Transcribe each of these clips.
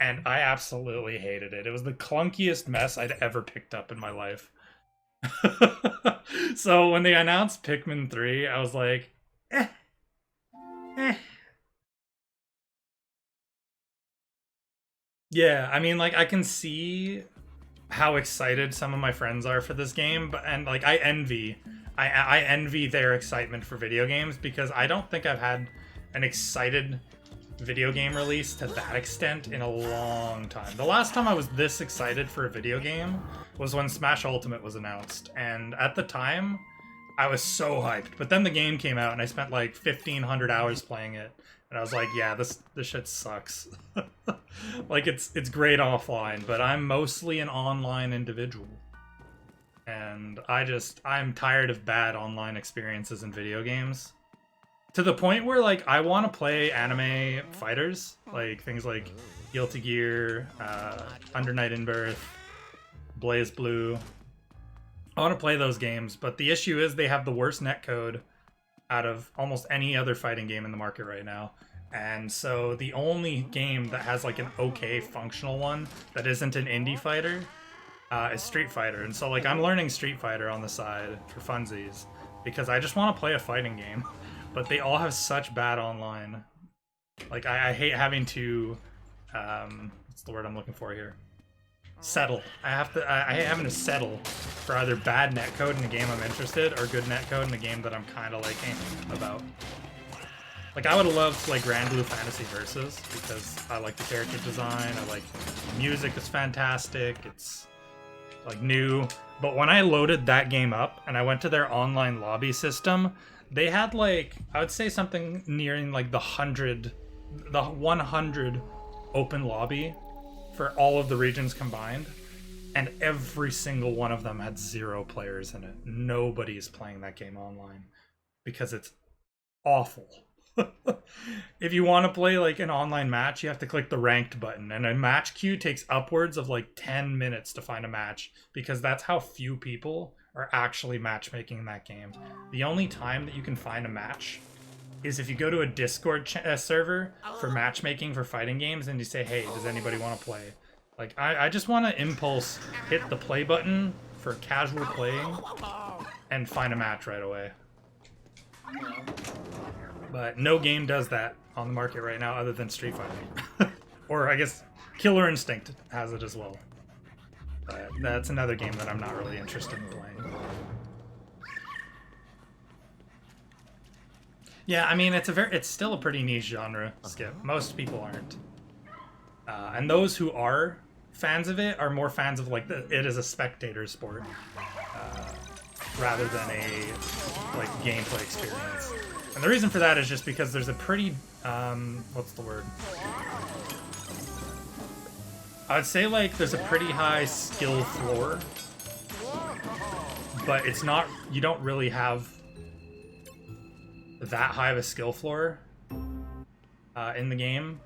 and I absolutely hated it. It was the clunkiest mess I'd ever picked up in my life. So when they announced Pikmin 3, I was like, eh, eh. Yeah, I mean, like, I can see how excited some of my friends are for this game, but and like I envy their excitement for video games because I don't think I've had an excited video game release to that extent in a long time. The last time I was this excited for a video game was when Smash Ultimate was announced, and at the time I was so hyped. But then the game came out and I spent like 1,500 hours playing it, and I was like, yeah, this shit sucks. Like it's great offline, but I'm mostly an online individual. And I'm tired of bad online experiences in video games. To the point where like I want to play anime fighters, like things like Guilty Gear, Under Night in Birth, Blaze Blue. I want to play those games, but the issue is they have the worst netcode out of almost any other fighting game in the market right now. And so the only game that has like an okay functional one that isn't an indie fighter is Street Fighter. And so like I'm learning Street Fighter on the side for funsies because I just want to play a fighting game. But they all have such bad online. Like I hate having to what's the word I'm looking for here? Settle. I hate having to settle for either bad netcode in a game I'm interested or good netcode in a game that I'm kind of like about. Like I would have loved like Grand Blue Fantasy Versus because I like the character design, I like the music is fantastic, it's like new. But when I loaded that game up and I went to their online lobby system, they had like I would say something nearing like the 100 open lobby for all of the regions combined, and every single one of them had 0 players in it. Nobody's playing that game online because it's awful. If you want to play like an online match, you have to click the ranked button, and a match queue takes upwards of like 10 minutes to find a match because that's how few people are actually matchmaking in that game. The only time that you can find a match is if you go to a Discord server for matchmaking for fighting games and you say, hey, does anybody want to play? Like, I just want to impulse hit the play button for casual playing and find a match right away. But no game does that on the market right now other than Street Fighter. Or I guess Killer Instinct has it as well. But that's another game that I'm not really interested in playing. Yeah, I mean it's still a pretty niche genre, Skip. Most people aren't, and those who are fans of it are more fans of like it as a spectator sport rather than a like gameplay experience. And the reason for that is just because there's a pretty what's the word? I would say like there's a pretty high skill floor, but it's not. You don't really have that high of a skill floor in the game.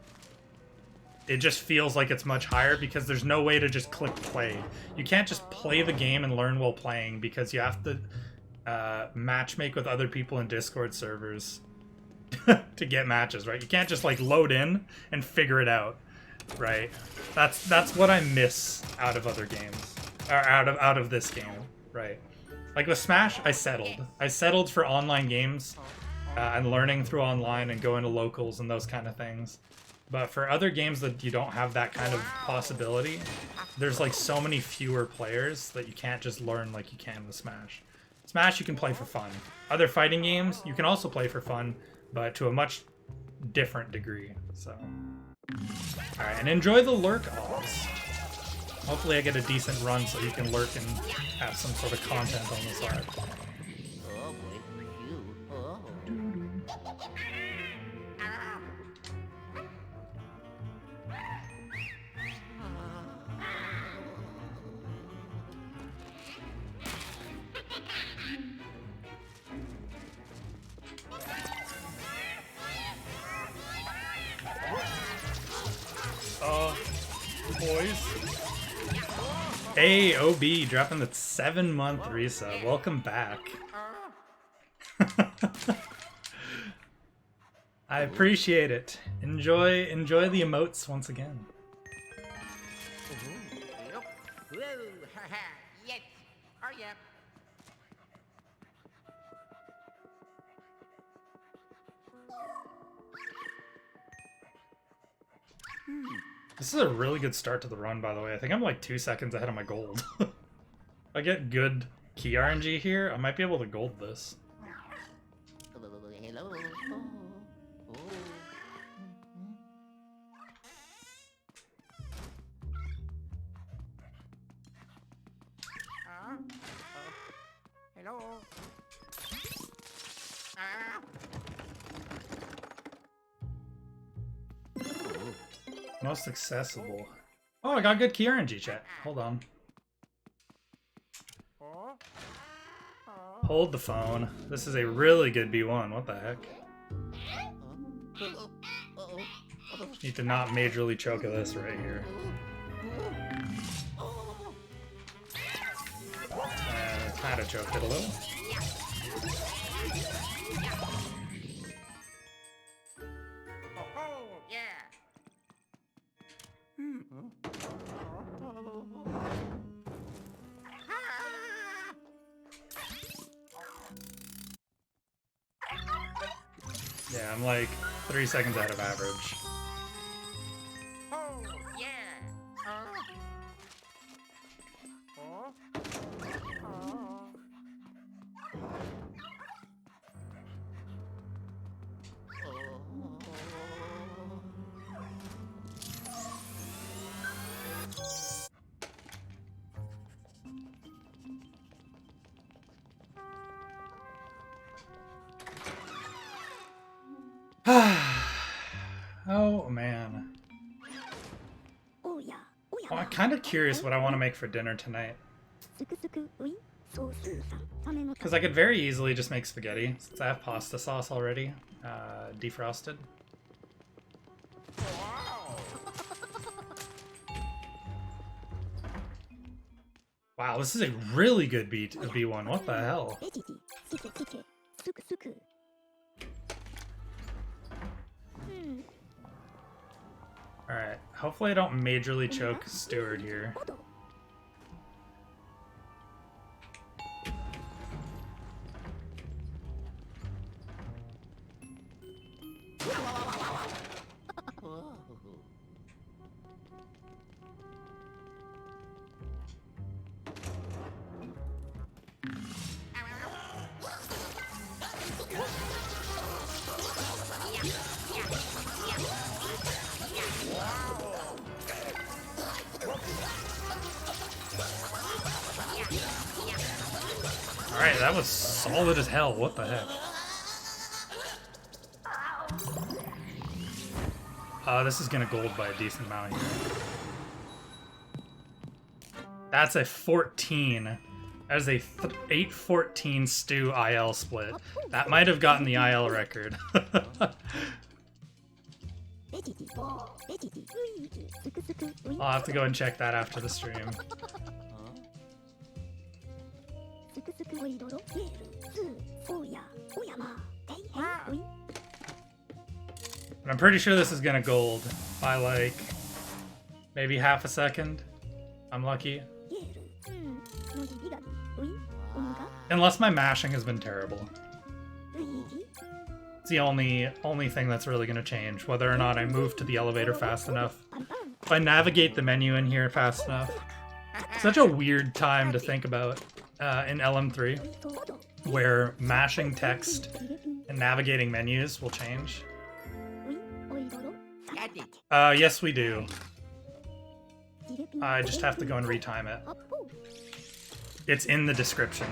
It just feels like it's much higher because there's no way to just click play. You can't just play the game and learn while playing because you have to matchmake with other people in Discord servers to get matches, right? You can't just like load in and figure it out, right? That's what I miss out of other games, or out of this game, right? Like with Smash, I settled for online games and learning through online and going to locals and those kind of things. But for other games that you don't have that kind of possibility, there's like so many fewer players that you can't just learn like you can with Smash. Smash you can play for fun. Other fighting games you can also play for fun, but to a much different degree. So, all right, and enjoy the lurk odds. Hopefully I get a decent run so you can lurk and have some sort of content on the side. Boys. Hey, OB, dropping the 7-month resub. Welcome back. I appreciate it. Enjoy the emotes once again. Yes. Oh yeah. This is a really good start to the run, by the way. I think I'm like 2 seconds ahead of my gold. If I get good key RNG here, I might be able to gold this. Hello. Hello. Most accessible. Oh, I got good key RNG, chat. Hold on. Hold the phone. This is a really good B1. What the heck? Need to not majorly choke at this right here. Kind of choked it a little. Yeah, I'm like 3 seconds out of average. Oh yeah. Oh man. Oh, I'm kind of curious what I want to make for dinner tonight. Because I could very easily just make spaghetti, since I have pasta sauce already, defrosted. Wow, this is a really good B1. What the hell? Alright, hopefully I don't majorly choke Stewart here. Alright, that was solid as hell. What the heck? This is gonna gold by a decent amount here. That's a 14. That is a 8-14 stew IL split. That might have gotten the IL record. I'll have to go and check that after the stream. But I'm pretty sure this is gonna gold by like maybe half a second. I'm lucky. Unless my mashing has been terrible. It's the only thing that's really gonna change, whether or not I move to the elevator fast enough. If I navigate the menu in here fast enough. Such a weird time to think about in LM3, where mashing text and navigating menus will change. Yes we do. I just have to go and retime it. It's in the description.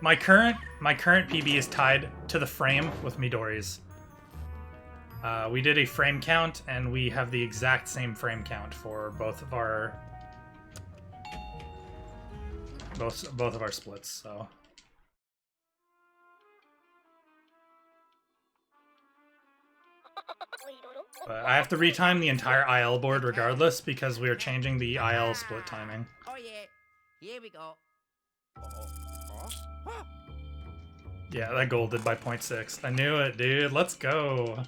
My current PB is tied to the frame with Midori's. We did a frame count, and we have the exact same frame count for both of our splits. So. But I have to retime the entire IL board regardless because we are changing the IL split timing. Oh yeah. Here we go. Yeah, that golded by 0.6. I knew it, dude. Let's go.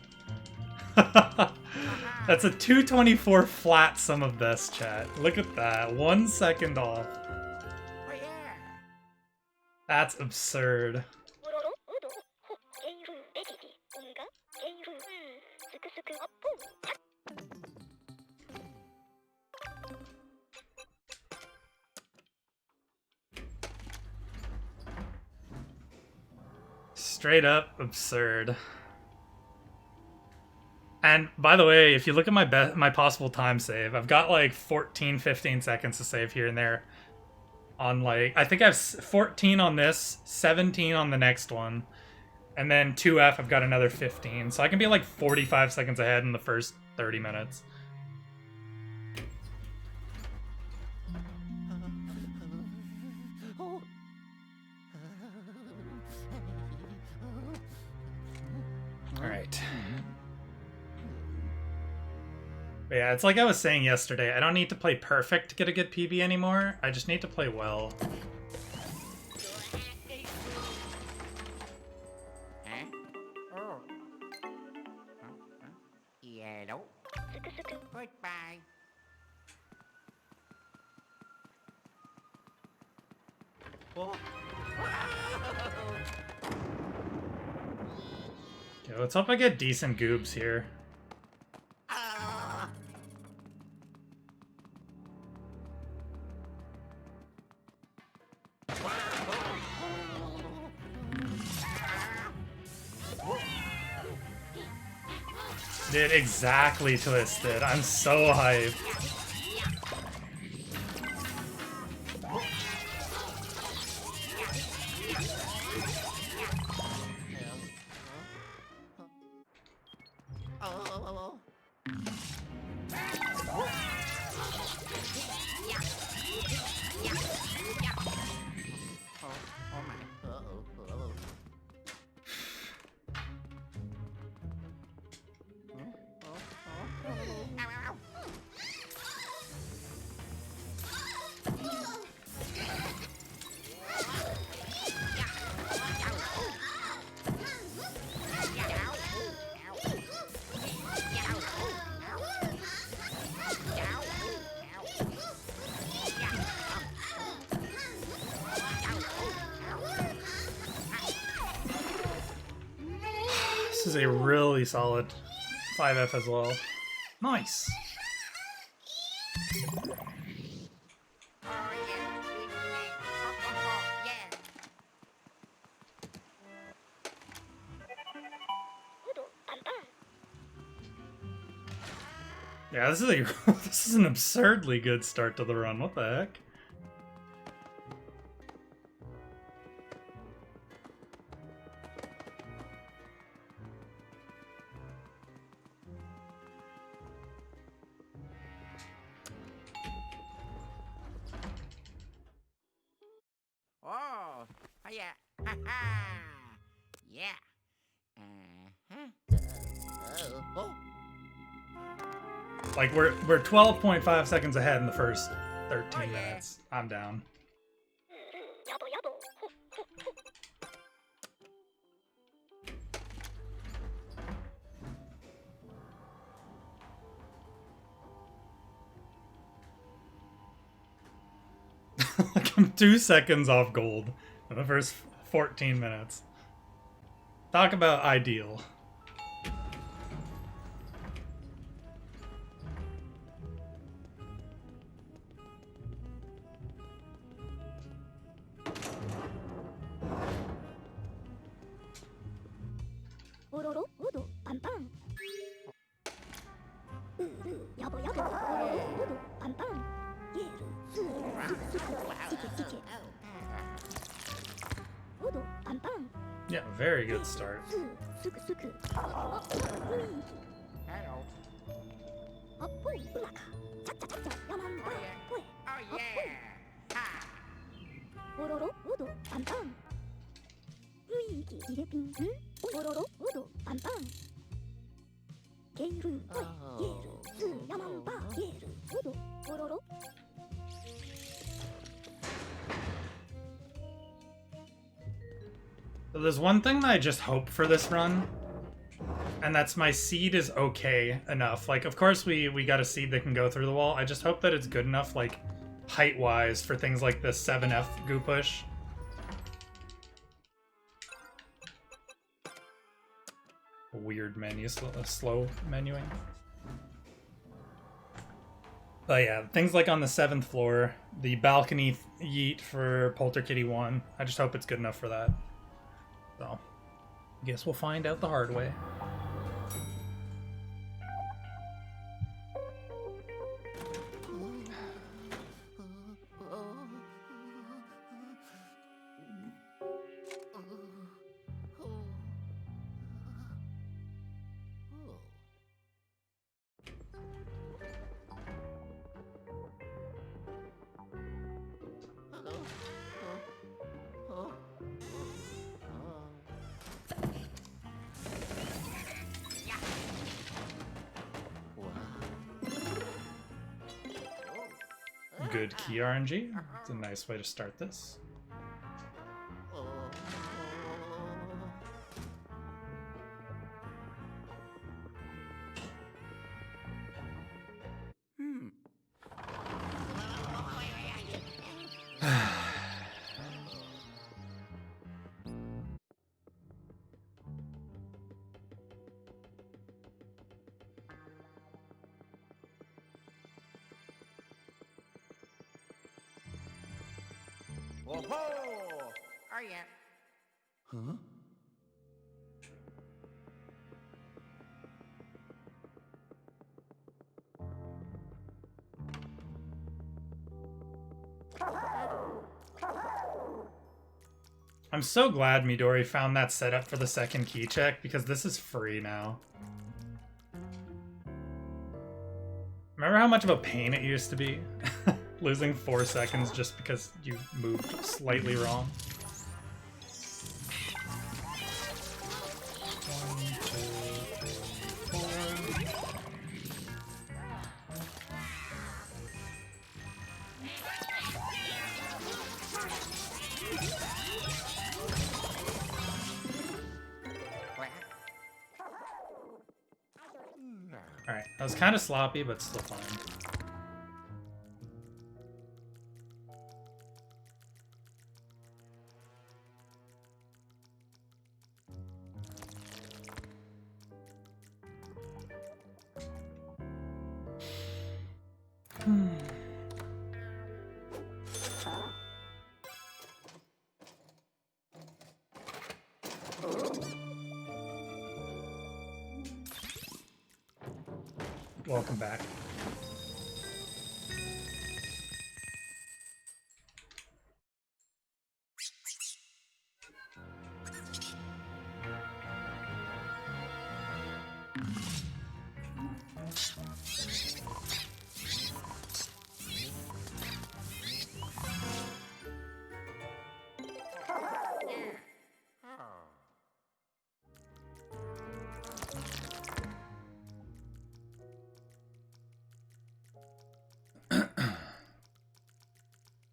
That's a 224 flat sum of this, chat. Look at that. 1 second off. Oh yeah. That's absurd. Straight up absurd. And by the way, if you look at my possible time save, I've got like 14, 15 seconds to save here and there. On like, I think I have 14 on this, 17 on the next one, and then 2F I've got another 15. So I can be like 45 seconds ahead in the first 30 minutes. Alright. Yeah, it's like I was saying yesterday, I don't need to play perfect to get a good PB anymore, I just need to play well. Huh? Oh. Yellow. Goodbye. Oh. Okay, let's hope I get decent goobs here. Dude, exactly twisted. I'm so hyped. This is a really solid 5F as well. Nice. Oh yeah. Yeah. Yeah, this is a this is an absurdly good start to the run. What the heck? Oh yeah. Ha ha. Yeah. Oh. Like we're 12.5 seconds ahead in the first 13 minutes. I'm down. Like I'm 2 seconds off gold in the first 14 minutes. Talk about ideal. Yeah, very good start. Hello. Oh yeah. Ha. So there's one thing that I just hope for this run, And that's my seed is okay enough. Like, of course we got a seed that can go through the wall. I just hope that it's good enough, like, height-wise for things like the 7F goo push. Weird menu, slow menuing. But yeah, things like on the 7th floor, the balcony yeet for Polterkitty 1. I just hope it's good enough for that. So, I guess we'll find out the hard way. Good key RNG. It's a nice way to start this. Whoa! Oh yeah. Huh? I'm so glad Midori found that setup for the second key check, because this is free now. Remember how much of a pain it used to be? Losing 4 seconds just because you moved slightly wrong. 1, 2, 3, 4. Alright, that was kind of sloppy, but still fine. Welcome back.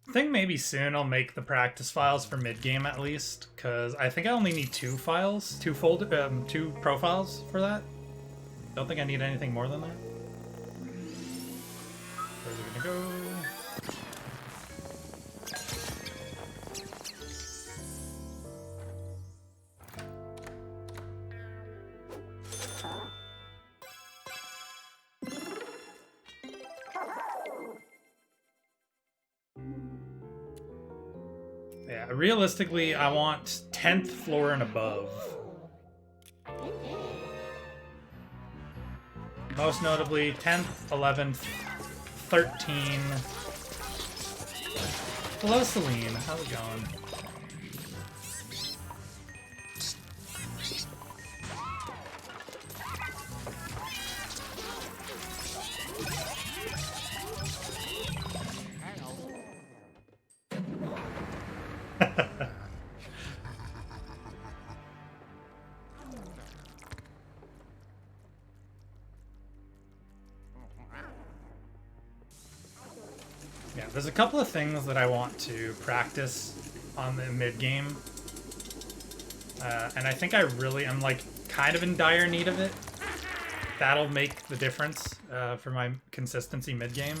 I think maybe soon I'll make the practice files for mid-game at least, because I think I only need 2 files, 2 profiles for that. Don't think I need anything more than that. Where's it gonna go? Yeah, realistically, I want 10th floor and above. Most notably, 10th, 11th, 13. Hello, Celine. How's it going? Yeah, there's a couple of things that I want to practice on the mid game, and I think I really am like kind of in dire need of it. That'll make the difference for my consistency mid-game.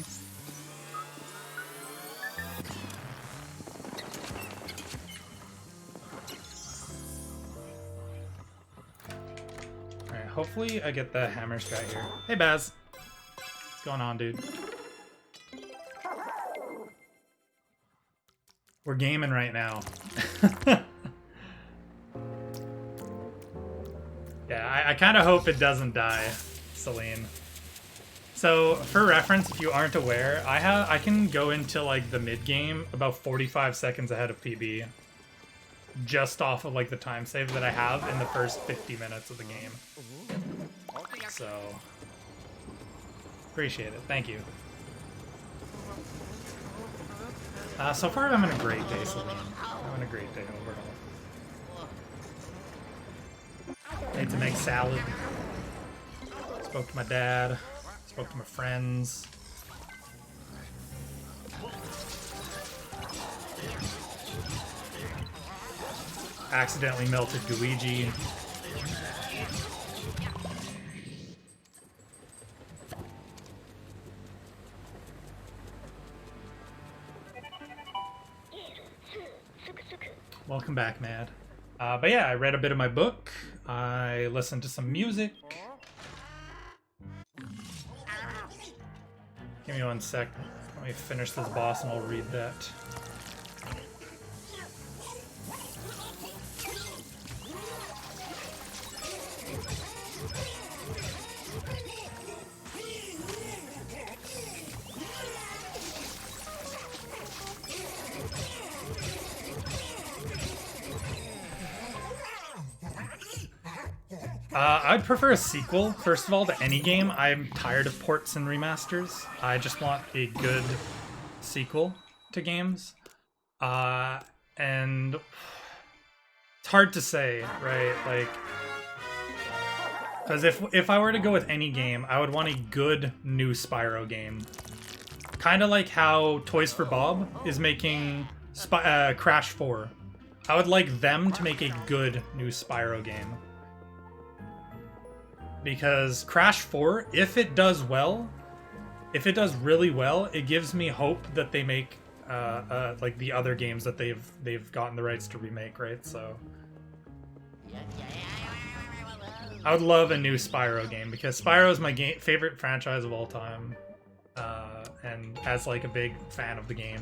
Alright, hopefully I get the hammer strat here. Hey Baz! What's going on, dude? We're gaming right now. Yeah, I kind of hope it doesn't die, Celine. So, for reference, if you aren't aware, I can go into like the mid game about 45 seconds ahead of PB, just off of like the time save that I have in the first 50 minutes of the game. So, appreciate it. Thank you. So far, I'm having a great day, Celine. I'm having a great day overall. Need to make salad. Spoke to my dad. Spoke to my friends. Accidentally melted Luigi. Welcome back, Mad. But yeah, I read a bit of my book. I listened to some music. Give me 1 sec. Let me finish this boss and I'll read that. I'd prefer a sequel, first of all, to any game. I'm tired of ports and remasters. I just want a good sequel to games. And it's hard to say, right? Like, because if I were to go with any game, I would want a good new Spyro game. Kind of like how Toys for Bob is making Crash 4. I would like them to make a good new Spyro game. Because Crash 4, if it does well, if it does really well, it gives me hope that they make like the other games that they've gotten the rights to remake, right? So I would love a new Spyro game because Spyro is my favorite franchise of all time, and as like a big fan of the game,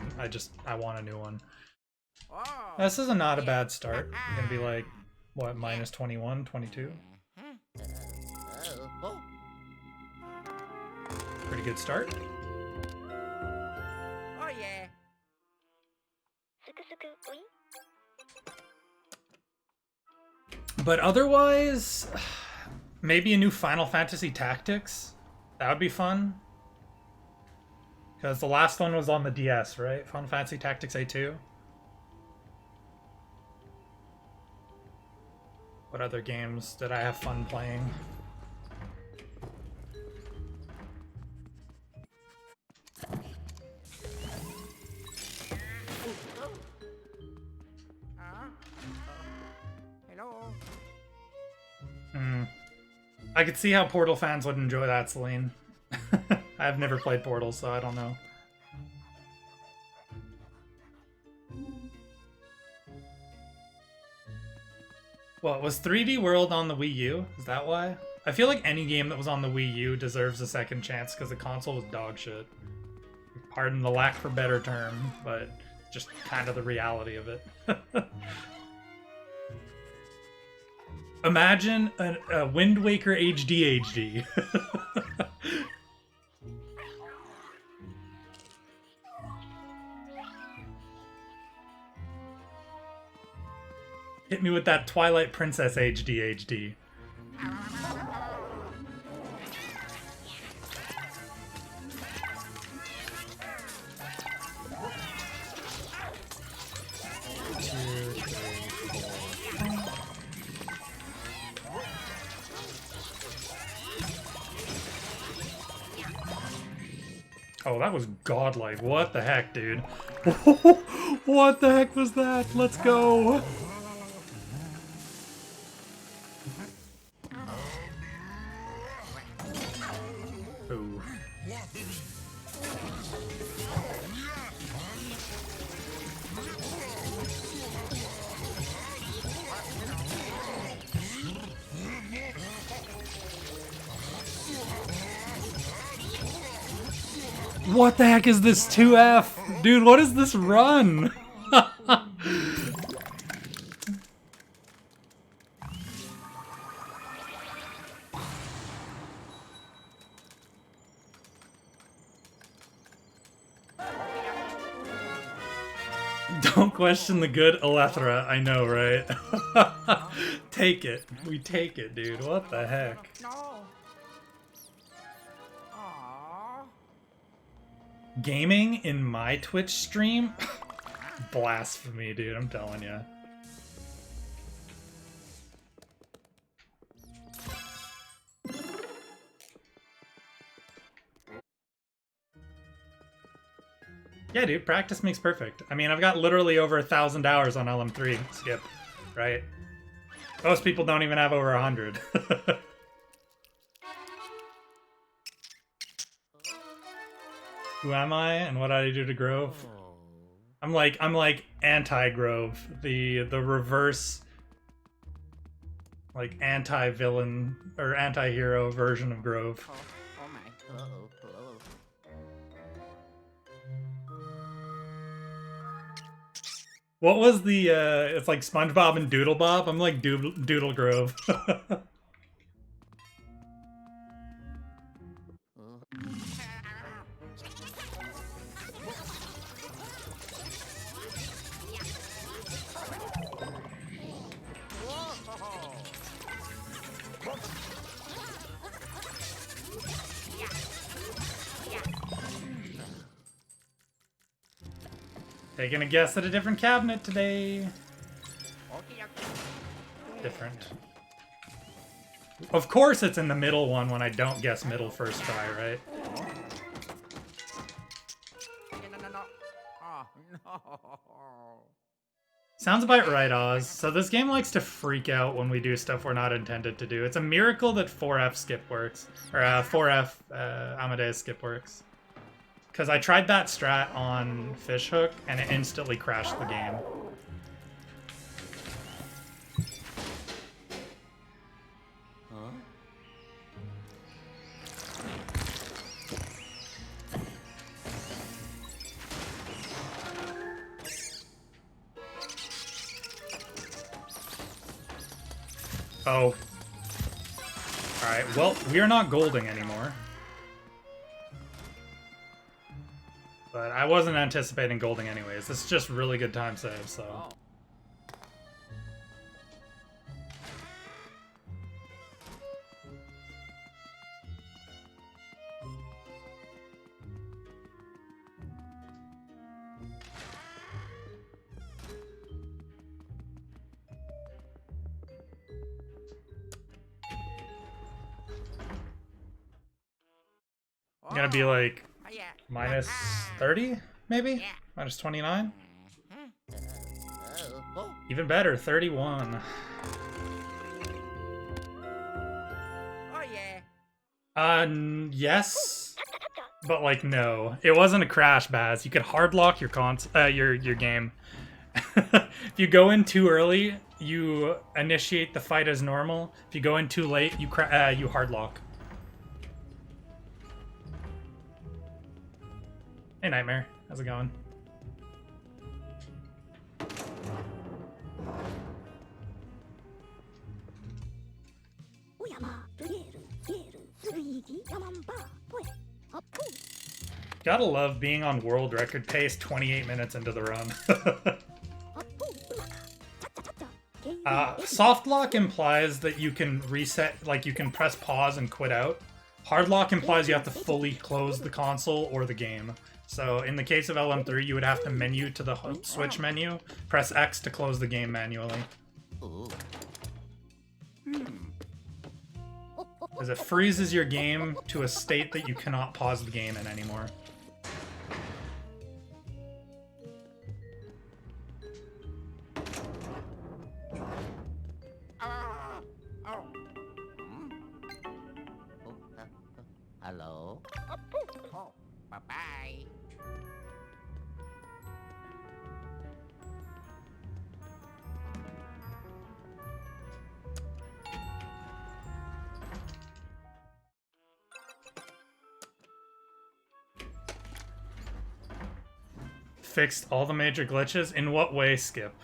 I want a new one. This is not a bad start. I'm gonna be like what, minus 21, 22. Pretty good start. Oh yeah. But otherwise, maybe a new Final Fantasy Tactics. That would be fun. Because the last one was on the DS, right? Final Fantasy Tactics A2. What other games did I have fun playing? Hello. I could see how Portal fans would enjoy that, Celine. I've never played Portal, so I don't know. What, was 3D World on the Wii U? Is that why? I feel like any game that was on the Wii U deserves a second chance because the console was dog shit. Pardon the lack for better term, but just kind of the reality of it. Imagine a Wind Waker HD HD. Hit me with that Twilight Princess HD HD. Oh, that was godlike. What the heck, dude? What the heck was that? Let's go. What the heck is this 2F? Dude, what is this run? Don't question the good Elethra, I know, right? Take it. We take it, dude. What the heck? No. Aww. Gaming in my Twitch stream? Blasphemy, dude, I'm telling you. Yeah, dude, practice makes perfect. I mean, I've got literally over 1,000 hours on LM3 skip, right? Most people don't even have over 100. Who am I and what did I do to Grove? I'm like anti-Grove, the reverse, like anti-villain or anti-hero version of Grove. Oh my. Uh-oh. What was the, it's like SpongeBob and Doodle Bob? I'm like Doodle Grove. Taking a guess at a different cabinet today. Different. Of course it's in the middle one when I don't guess middle first try, right? No. Oh, no. Sounds about right, Oz. So this game likes to freak out when we do stuff we're not intended to do. It's a miracle that 4F skip works. Or 4F Amadeus skip works. Because I tried that strat on Fishhook, and it instantly crashed the game. Oh. Alright, well, we are not golding anymore. But I wasn't anticipating golding anyways. This is just really good time save, so... Oh. I'm gonna be like... Yeah. minus 30, maybe? Yeah. Minus 29? Oh. Even better, 31. Oh yeah. Yes. But like, no. It wasn't a crash, Baz. You could hard lock your your game. If you go in too early, you initiate the fight as normal. If you go in too late, you hard lock. Hey, Nightmare. How's it going? Gotta love being on world record pace 28 minutes into the run. Soft lock implies that you can reset, like you can press pause and quit out. Hard lock implies you have to fully close the console or the game. So in the case of LM3, you would have to menu to the Switch menu, press X to close the game manually. Because it freezes your game to a state that you cannot pause the game in anymore. Hello. fixed all the major glitches. In what way, Skip?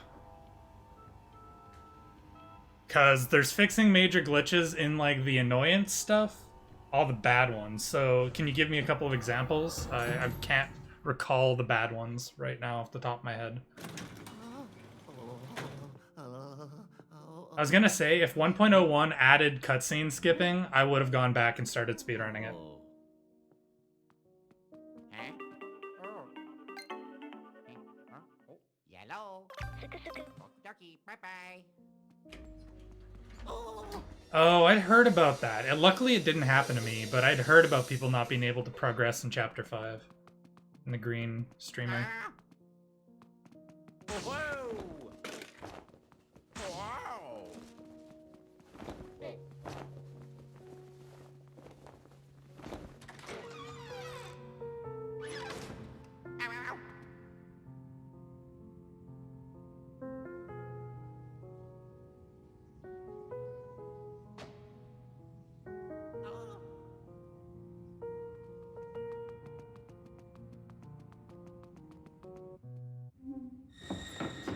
Because there's fixing major glitches in, like, the annoyance stuff. All the bad ones. So, can you give me a couple of examples? I can't recall the bad ones right now off the top of my head. I was gonna say, if 1.01 added cutscene skipping, I would have gone back and started speedrunning it. Yellow. Ducky, bye-bye. Oh, I'd heard about that. And luckily it didn't happen to me, but I'd heard about people not being able to progress in Chapter 5. In the green streamer. Whoa! Wow!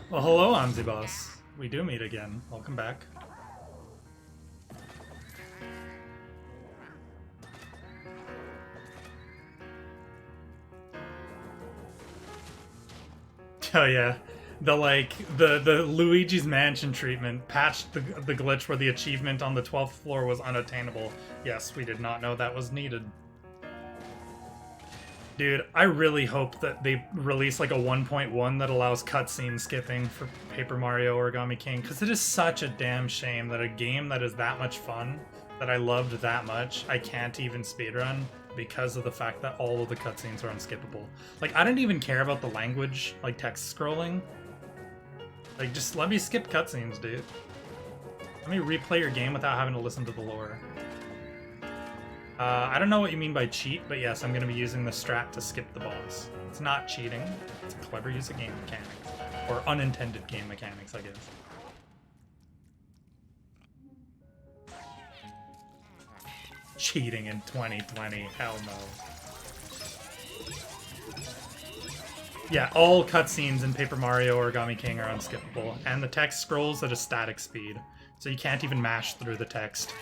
Well, hello, Amzi Boss. We do meet again. Welcome back. Oh yeah, the Luigi's Mansion treatment patched the glitch where the achievement on the 12th floor was unattainable. Yes, we did not know that was needed. Dude, I really hope that they release like a 1.1 that allows cutscene skipping for Paper Mario Origami King, because it is such a damn shame that a game that is that much fun, that I loved that much, I can't even speedrun because of the fact that all of the cutscenes are unskippable. Like, I didn't even care about the language, like text scrolling. Like, just let me skip cutscenes, dude. Let me replay your game without having to listen to the lore. I don't know what you mean by cheat, but yes, I'm going to be using the strat to skip the boss. It's not cheating. It's a clever use of game mechanics. Or unintended game mechanics, I guess. Cheating in 2020. Hell no. Yeah, all cutscenes in Paper Mario Origami King are unskippable, and the text scrolls at a static speed, so you can't even mash through the text.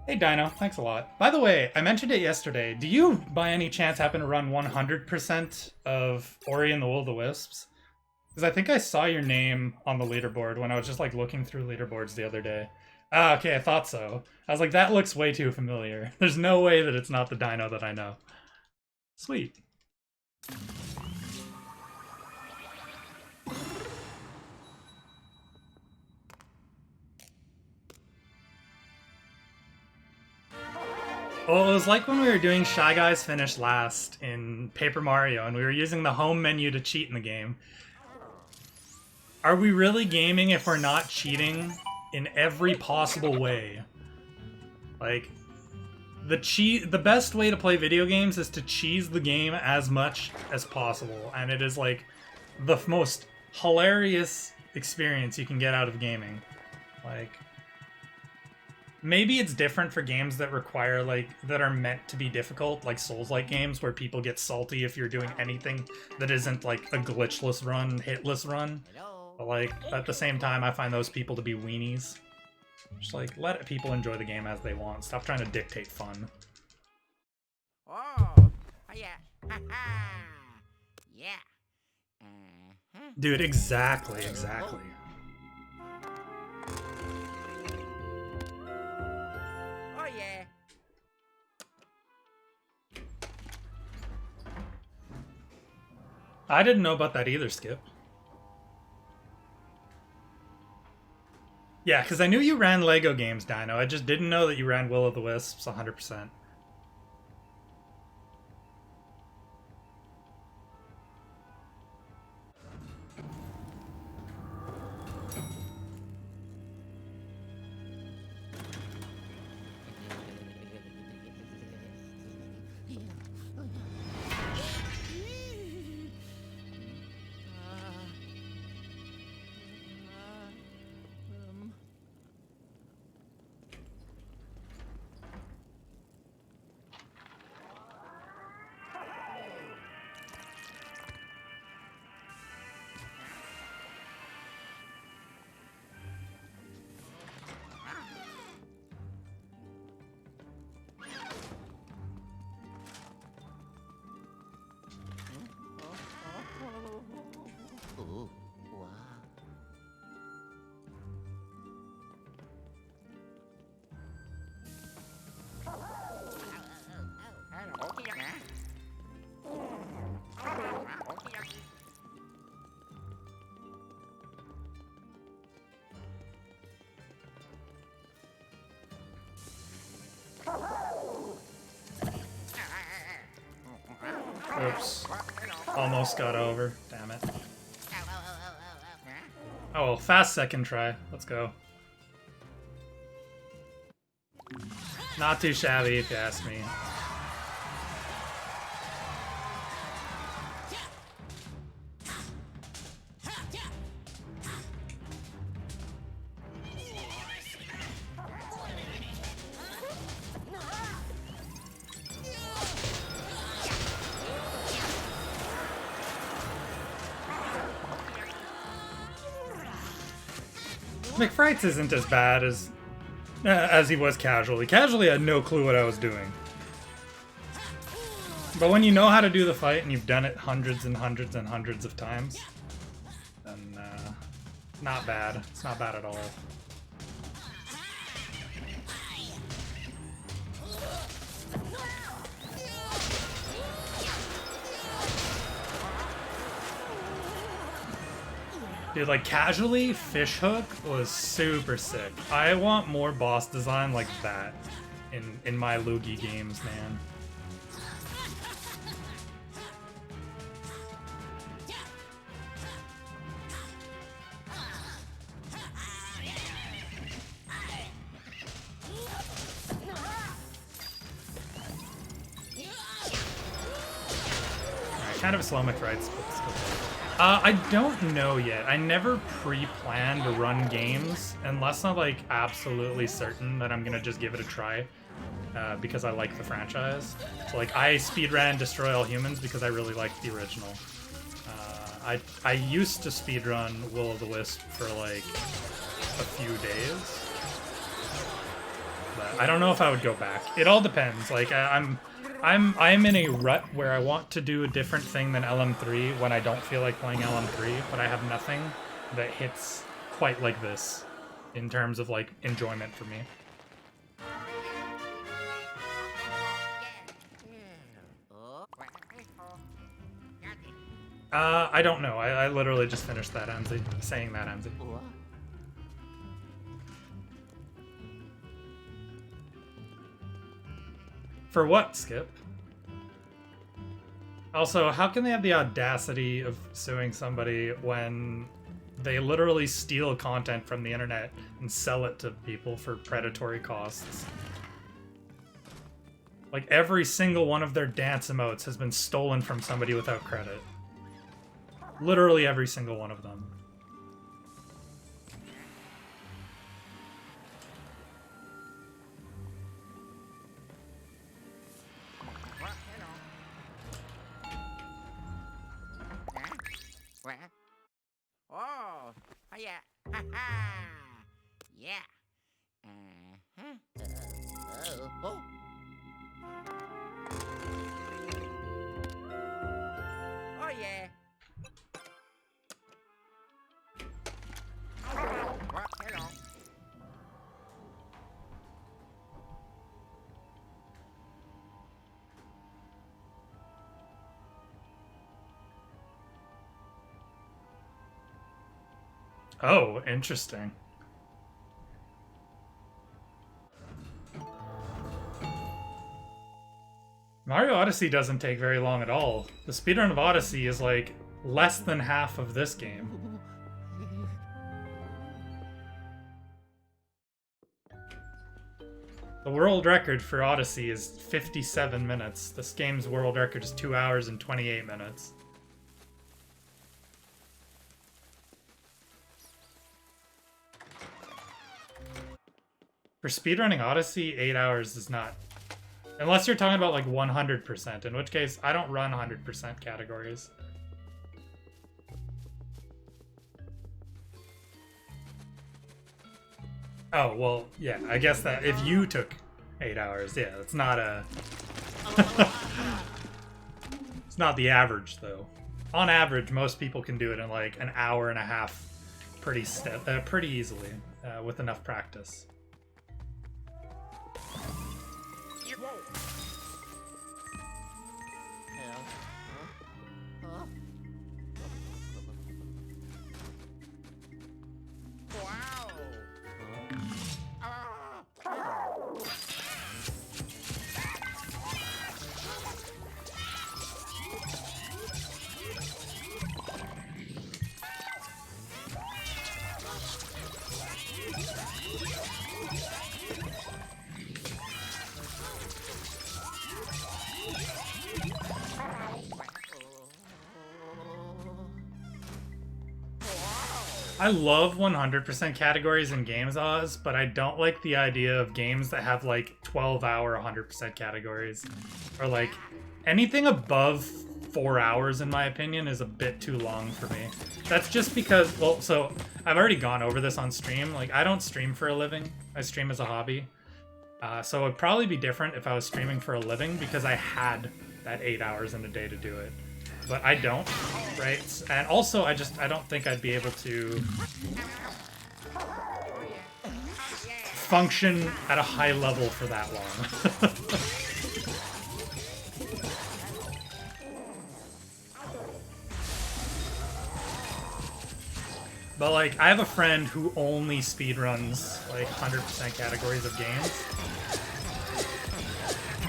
Hey Dino, thanks a lot. By the way, I mentioned it yesterday. Do you, by any chance, happen to run 100% of Ori and the Will of the Wisps? Because I think I saw your name on the leaderboard when I was just like looking through leaderboards the other day. Ah, okay, I thought so. I was like, that looks way too familiar. There's no way that it's not the Dino that I know. Sweet. Well, it was like when we were doing Shy Guys Finish Last in Paper Mario, and we were using the home menu to cheat in the game. Are we really gaming if we're not cheating in every possible way? Like, the best way to play video games is to cheese the game as much as possible, and it is like the most hilarious experience you can get out of gaming. Like, maybe it's different for games that require, like, that are meant to be difficult, like Souls-like games, where people get salty if you're doing anything that isn't, like, a glitchless run, hitless run. But, like, at the same time, I find those people to be weenies. Just, like, let people enjoy the game as they want. Stop trying to dictate fun. Oh, yeah. Yeah. Dude, exactly. Oh, yeah. I didn't know about that either, Skip. Yeah, because I knew you ran Lego games, Dino. I just didn't know that you ran Will of the Wisps 100%. Oops. Almost got over. Damn it. Oh, well, fast second try. Let's go. Not too shabby, if you ask me. McFrights isn't as bad as he was casually. Casually, I had no clue what I was doing. But when you know how to do the fight and you've done it hundreds and hundreds and hundreds of times, then not bad. It's not bad at all. Dude, like, casually, Fishhook was super sick. I want more boss design like that in my Luigi games, man. Alright, kind of a slow McFrights, but still. I don't know yet. I never pre-plan to run games unless I'm like absolutely certain that I'm gonna just give it a try because I like the franchise. So like I speedran Destroy All Humans because I really liked the original. I used to speedrun Will of the Wisp for like a few days, but I don't know if I would go back. It all depends. Like I'm in a rut where I want to do a different thing than LM3 when I don't feel like playing LM3, but I have nothing that hits quite like this in terms of like enjoyment for me. I don't know. I literally just finished that, Amzi. Saying that, Amzi. For what, Skip? Also, how can they have the audacity of suing somebody when they literally steal content from the internet and sell it to people for predatory costs? Like, every single one of their dance emotes has been stolen from somebody without credit. Literally every single one of them. Oh, yeah. Ha ha. Yeah. Oh. Oh yeah. Hello. Oh, interesting. Mario Odyssey doesn't take very long at all. The speedrun of Odyssey is like less than half of this game. The world record for Odyssey is 57 minutes. This game's world record is 2 hours and 28 minutes. For speedrunning Odyssey, 8 hours is not... Unless you're talking about like 100%, in which case I don't run 100% categories. Oh, well, yeah, I guess that if you took 8 hours, yeah, it's not a... It's not the average, though. On average, most people can do it in like an hour and a half pretty easily, with enough practice. I love 100% categories in games, Oz, but I don't like the idea of games that have like 12-hour 100% categories. Or like anything above 4 hours, in my opinion, is a bit too long for me. That's just because, well, so I've already gone over this on stream. Like, I don't stream for a living. I stream as a hobby. So it'd probably be different if I was streaming for a living because I had that 8 hours in a day to do it. But I don't, right? And also, I don't think I'd be able to function at a high level for that long. But like, I have a friend who only speedruns like 100% categories of games.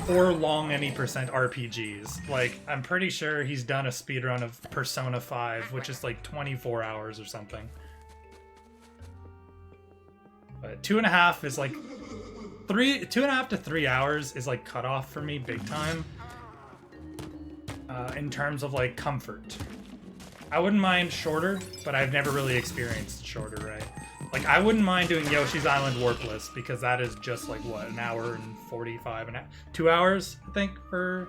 Or long any percent RPGs. Like, I'm pretty sure he's done a speedrun of Persona 5, which is like 24 hours or something. But 2.5 is like 2.5 to 3 hours is like cutoff for me big time. In terms of like comfort. I wouldn't mind shorter, but I've never really experienced shorter, right? Like, I wouldn't mind doing Yoshi's Island warpless, because that is just, like, what, an hour and 45, 2 hours, I think, for...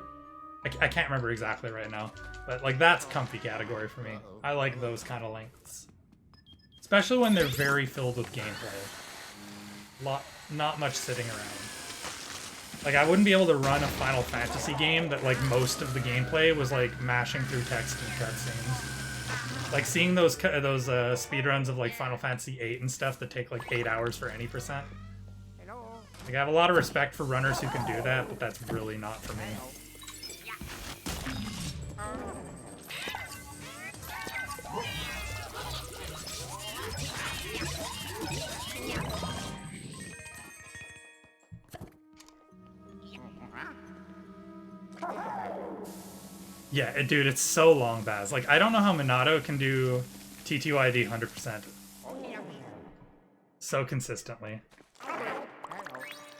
I can't remember exactly right now. But, like, that's comfy category for me. I like those kind of lengths. Especially when they're very filled with gameplay. Not much sitting around. Like, I wouldn't be able to run a Final Fantasy game that, like, most of the gameplay was, like, mashing through text and cutscenes. Like, seeing those speedruns of, like, Final Fantasy VIII and stuff that take, like, 8 hours for any percent. Like, I have a lot of respect for runners who can do that, but that's really not for me. Yeah, dude, it's so long, Baz. Like, I don't know how Minato can do TTYD 100% so consistently.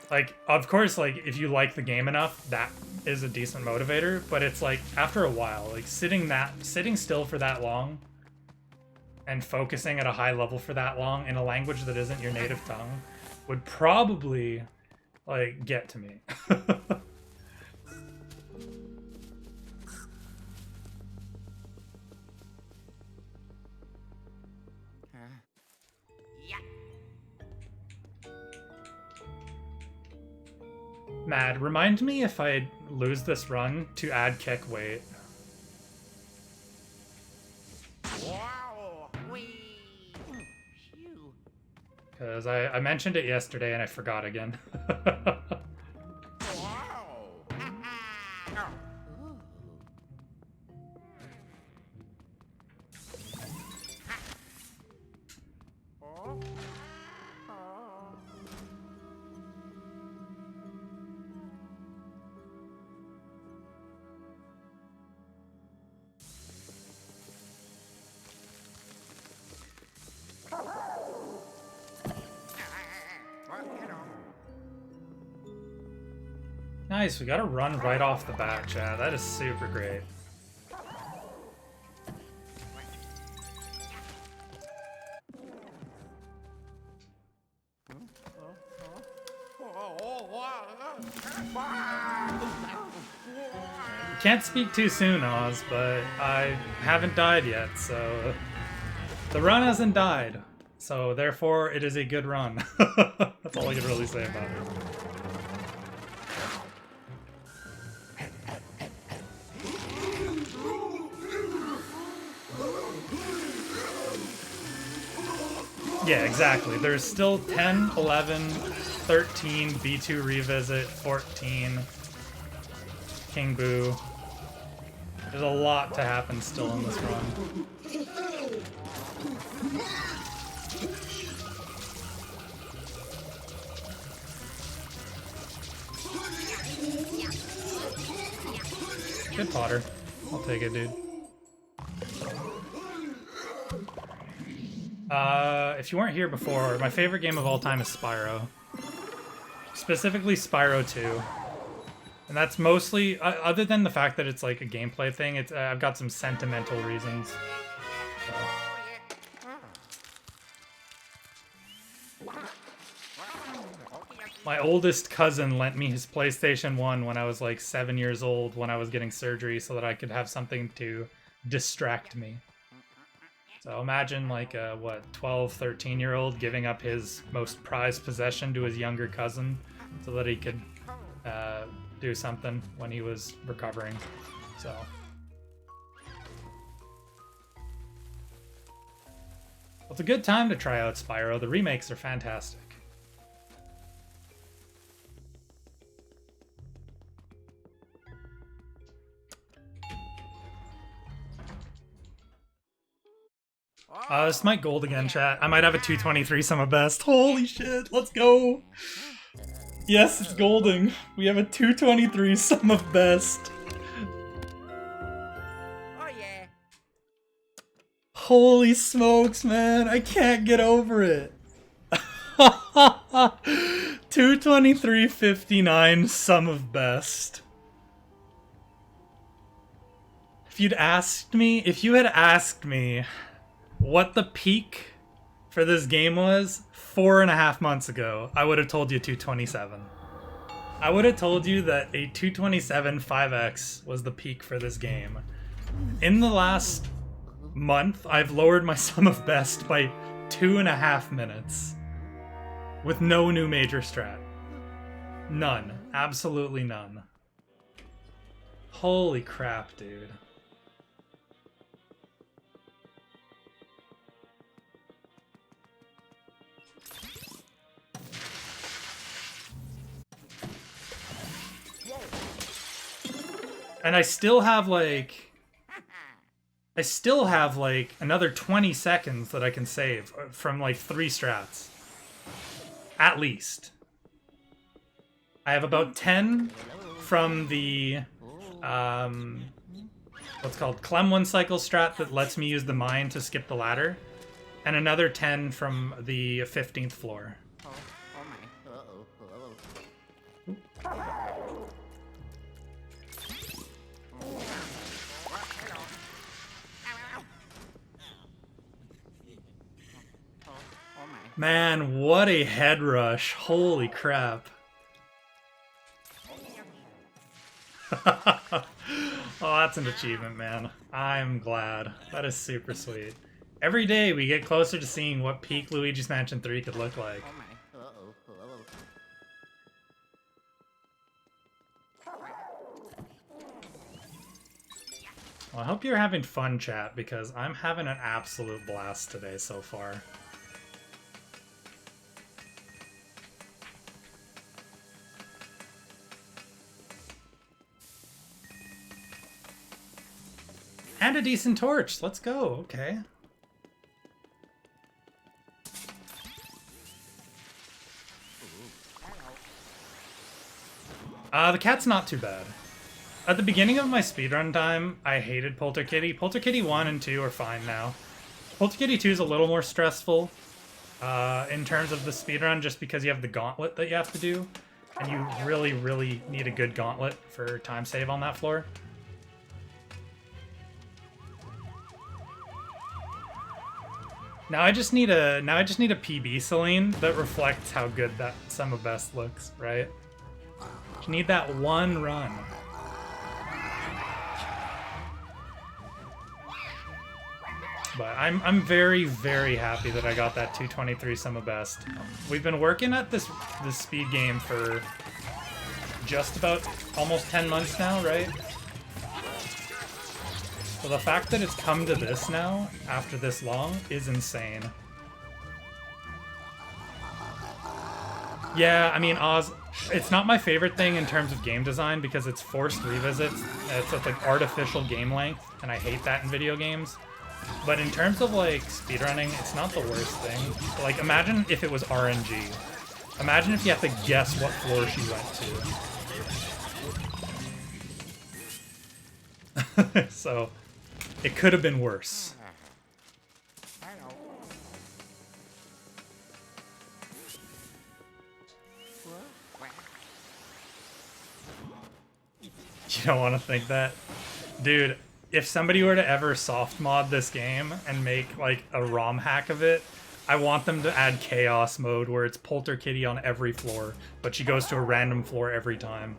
Like, of course, like, if you like the game enough, that is a decent motivator, but it's like, after a while, like, sitting still for that long and focusing at a high level for that long in a language that isn't your native tongue would probably, like, get to me. Mad, remind me if I lose this run to add kick weight. Wow. Because I mentioned it yesterday and I forgot again. Nice, we got a run right off the bat, Chad. That is super great. Can't speak too soon, Oz, but I haven't died yet, so... The run hasn't died, so therefore it is a good run. That's all I can really say about it. Yeah, exactly. There's still 10, 11, 13, B2 Revisit, 14, King Boo. There's a lot to happen still in this run. Good Potter. I'll take it, dude. If you weren't here before, my favorite game of all time is Spyro. Specifically Spyro 2. And that's mostly, other than the fact that it's like a gameplay thing, it's I've got some sentimental reasons. So. My oldest cousin lent me his PlayStation 1 when I was like 7 years old when I was getting surgery so that I could have something to distract me. So imagine like a, 12, 13-year-old giving up his most prized possession to his younger cousin so that he could do something when he was recovering. So... it's a good time to try out Spyro. The remakes are fantastic. This might gold again, chat. I might have a 223 sum of best. Holy shit, let's go. Yes, it's golding. We have a 223 sum of best. Oh yeah. Holy smokes, man. I can't get over it. 223.59 sum of best. If you had asked me what the peak for this game was 4.5 months ago, I would have told you 227. I would have told you that a 227 5x was the peak for this game. In the last month, I've lowered my sum of best by 2.5 minutes. With no new major strat. None. Absolutely none. Holy crap, dude. And I still have like another 20 seconds that I can save from like 3 strats. At least. I have about 10 from the what's called Clem 1 cycle strat that lets me use the mine to skip the ladder. And another 10 from the 15th floor. Oh my. Man, what a head rush. Holy crap. Oh, that's an achievement, man. I'm glad. That is super sweet. Every day we get closer to seeing what peak Luigi's Mansion 3 could look like. Well, I hope you're having fun, chat, because I'm having an absolute blast today so far. And a decent torch. Let's go. Okay. The cat's not too bad. At the beginning of my speedrun time, I hated Polterkitty. Polterkitty 1 and 2 are fine now. Polterkitty 2 is a little more stressful in terms of the speedrun just because you have the gauntlet that you have to do. And you really, really need a good gauntlet for time save on that floor. Now I just need a PB Celine that reflects how good that sum of best looks, right? Just need that one run. But I'm very, very happy that I got that 223 sum of best. We've been working at this speed game for just about almost 10 months now, right? So the fact that it's come to this now, after this long, is insane. Yeah, I mean, Oz, it's not my favorite thing in terms of game design because it's forced revisits. It's like artificial game length, and I hate that in video games. But in terms of like speedrunning, it's not the worst thing. Like, imagine if it was RNG. Imagine if you have to guess what floor she went to. So, it could have been worse. You don't want to think that? Dude, if somebody were to ever soft mod this game and make like a ROM hack of it, I want them to add chaos mode where it's Polter Kitty on every floor, but she goes to a random floor every time.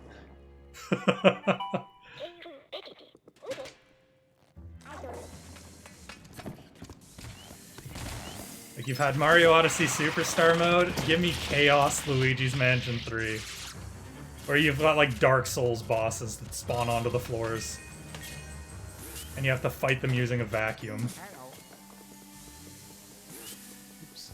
Like, you've had Mario Odyssey Superstar mode, give me Chaos Luigi's Mansion 3. Where you've got, like, Dark Souls bosses that spawn onto the floors. And you have to fight them using a vacuum. Oops.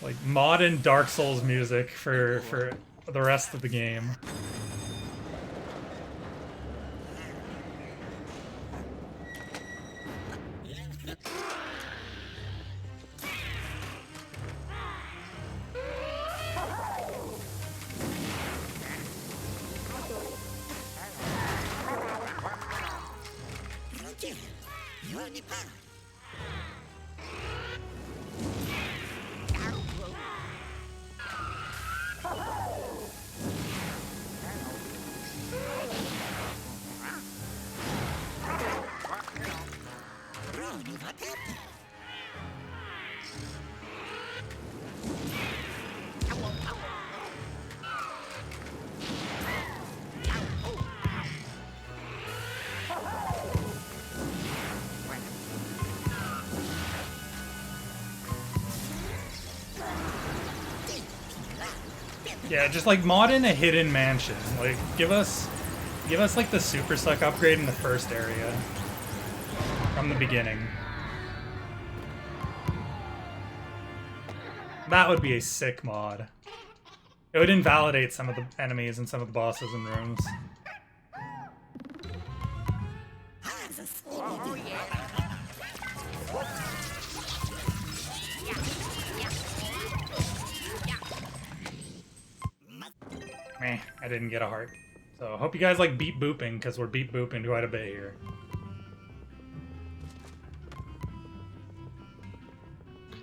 Like, modern Dark Souls music for the rest of the game. Yeah, just like mod in a hidden mansion. Like, give us like the Super Suck upgrade in the first area from the beginning. That would be a sick mod. It would invalidate some of the enemies and some of the bosses and rooms. Oh, yeah. Meh, I didn't get a heart. So, hope you guys like beat booping, because we're beat booping quite a bit here.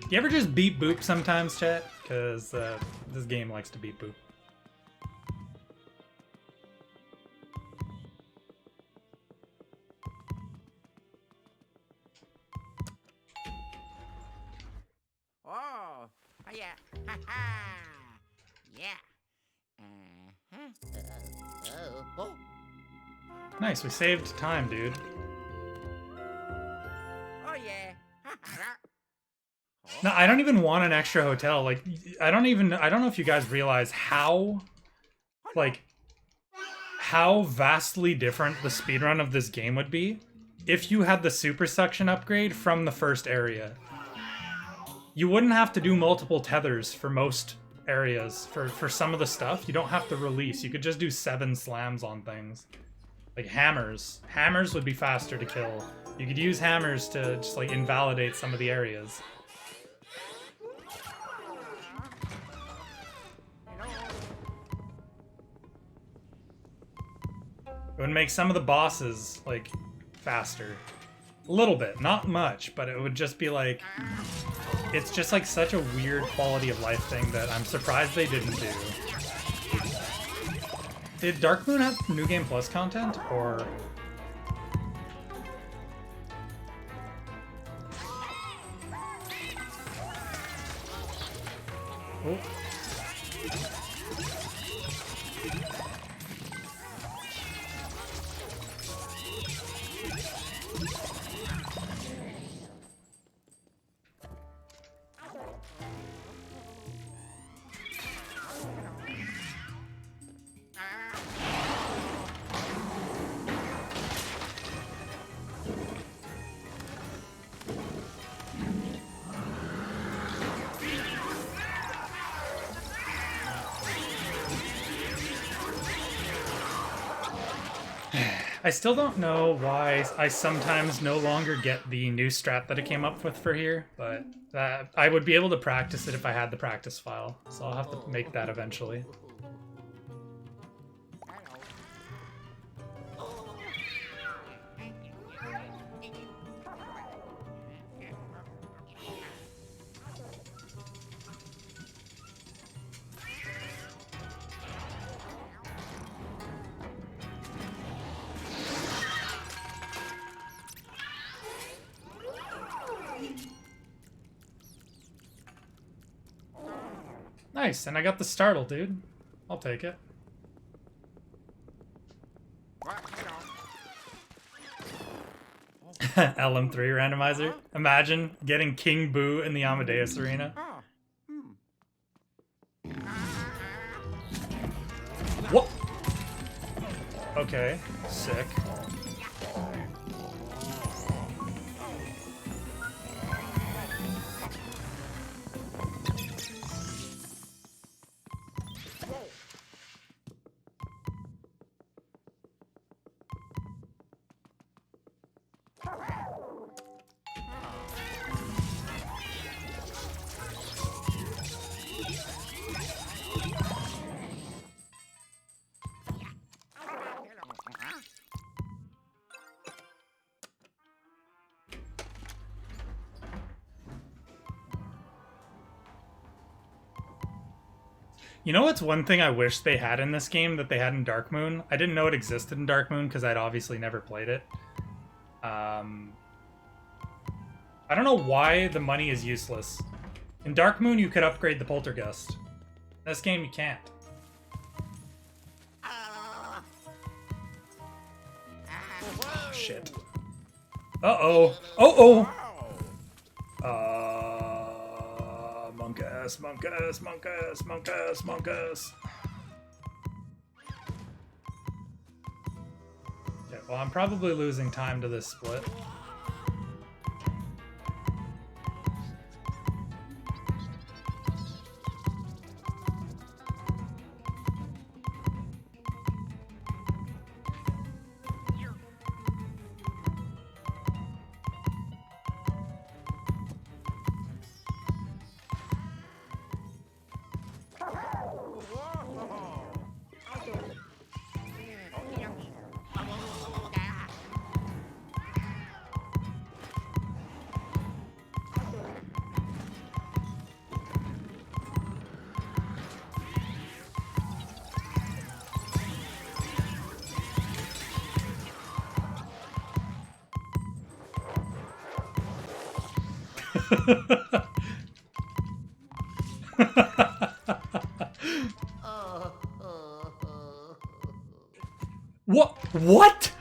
You ever just beat boop sometimes, chat? Because this game likes to beat boop. Oh, yeah. Ha ha. Yeah. Oh. Nice, we saved time, dude. Oh, yeah. No, I don't even want an extra hotel. Like, I don't know if you guys realize how vastly different the speedrun of this game would be if you had the super suction upgrade from the first area. You wouldn't have to do multiple tethers for most areas. For some of the stuff, you don't have to release. You could just do 7 slams on things. Like hammers. Hammers would be faster to kill. You could use hammers to just like invalidate some of the areas. It would make some of the bosses, like, faster. A little bit, not much, but it would just be like... It's just like such a weird quality of life thing that I'm surprised they didn't do. Did Dark Moon have New Game Plus content, or... Oh. I still don't know why I sometimes no longer get the new strat that it came up with for here, but I would be able to practice it if I had the practice file, so I'll have to make that eventually. Nice, and I got the startle, dude. I'll take it. LM3 randomizer. Imagine getting King Boo in the Amadeus arena. What? Okay, sick. You know what's one thing I wish they had in this game that they had in Dark Moon? I didn't know it existed in Dark Moon because I'd obviously never played it. I don't know why the money is useless. In Dark Moon, you could upgrade the Poltergust. In this game, you can't. Oh, shit. Uh-oh. Uh-oh! Monk ass, monk ass, monk ass, monk ass, monk ass. Okay, well, I'm probably losing time to this split. What? What?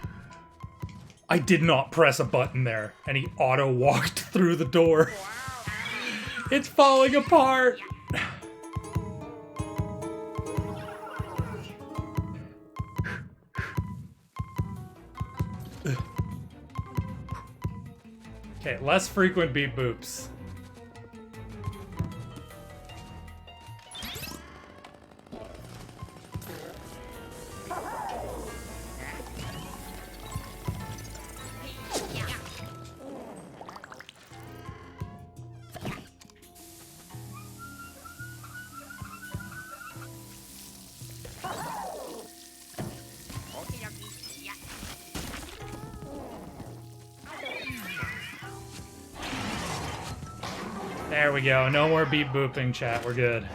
I did not press a button there, and he auto-walked through the door. It's falling apart! Okay, less frequent beep boops. There we go. No more beep booping, chat. We're good.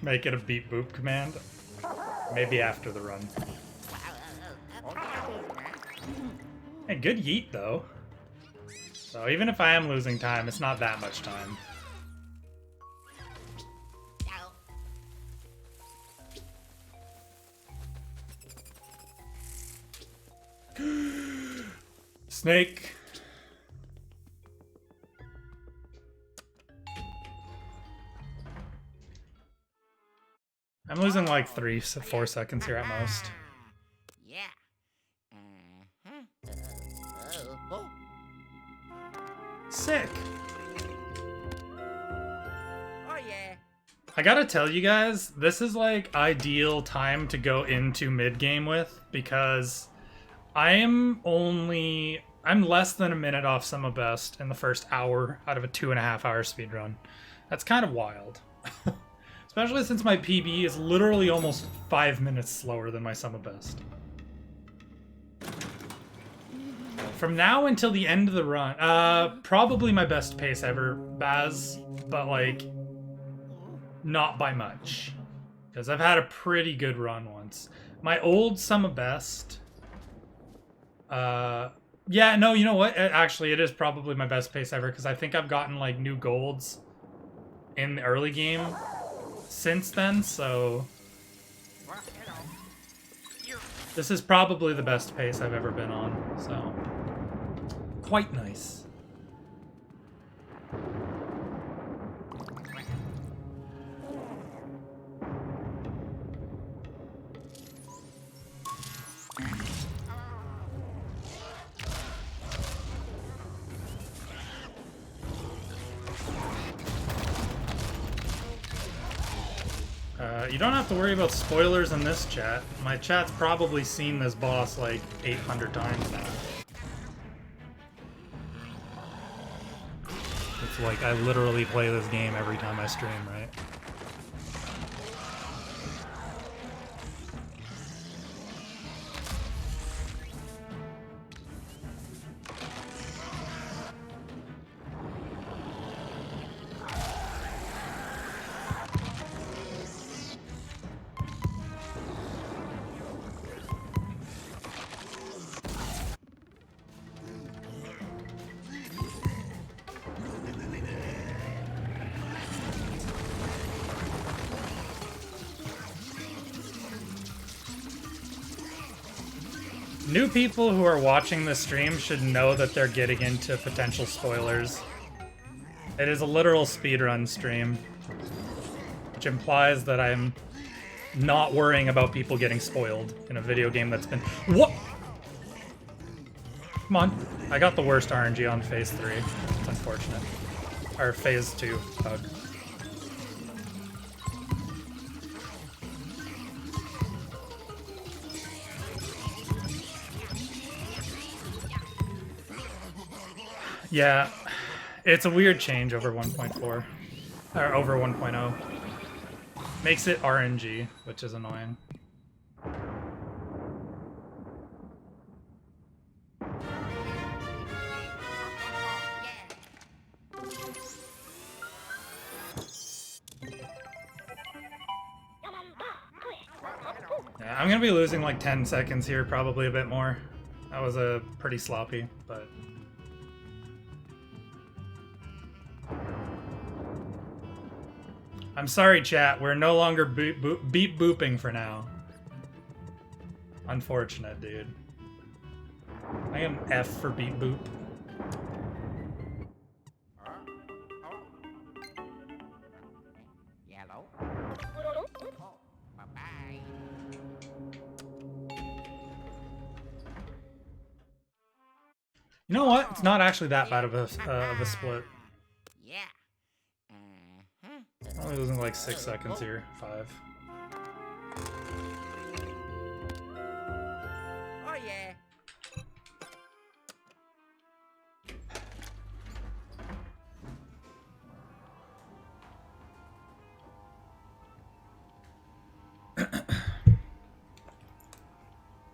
Make it a beep boop command. Maybe after the run. Hey, good yeet though. So even if I am losing time, it's not that much time. Snake. I'm losing like 4 seconds here at most. Yeah. Sick. Oh yeah. I gotta tell you guys, this is like ideal time to go into mid-game with, because I'm less than a minute off Summa Best in the first hour out of a 2.5 hour speedrun. That's kind of wild. Especially since my PB is literally almost 5 minutes slower than my sum of best. From now until the end of the run, probably my best pace ever, Baz, but like, not by much. Because I've had a pretty good run once. My old sum of best, yeah, no, you know what? Actually, it is probably my best pace ever, because I think I've gotten like new golds in the early game since then, so this is probably the best pace I've ever been on, so quite nice. You don't have to worry about spoilers in this chat. My chat's probably seen this boss like 800 times now. It's like I literally play this game every time I stream, right? New people who are watching this stream should know that they're getting into potential spoilers. It is a literal speedrun stream, which implies that I'm not worrying about people getting spoiled in a video game that's been— What? Come on. I got the worst RNG on phase 3. It's unfortunate. Or phase 2 bug. Yeah, it's a weird change over 1.4, or over 1.0. Makes it RNG, which is annoying. Yeah, I'm gonna be losing like 10 seconds here, probably a bit more. That was a pretty sloppy, but... I'm sorry, chat. We're no longer beep booping for now. Unfortunate, dude. I am F for beep boop. Yellow. Bye-bye. You know what? It's not actually that bad of a split. Yeah. I'm only losing like 6 seconds here. 5. Oh yeah.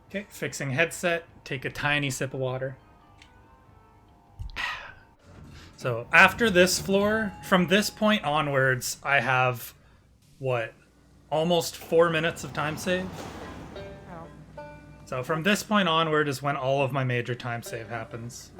Okay, fixing headset. Take a tiny sip of water. So after this floor, from this point onwards, I have, what, almost 4 minutes of time save? So from this point onward is when all of my major time save happens.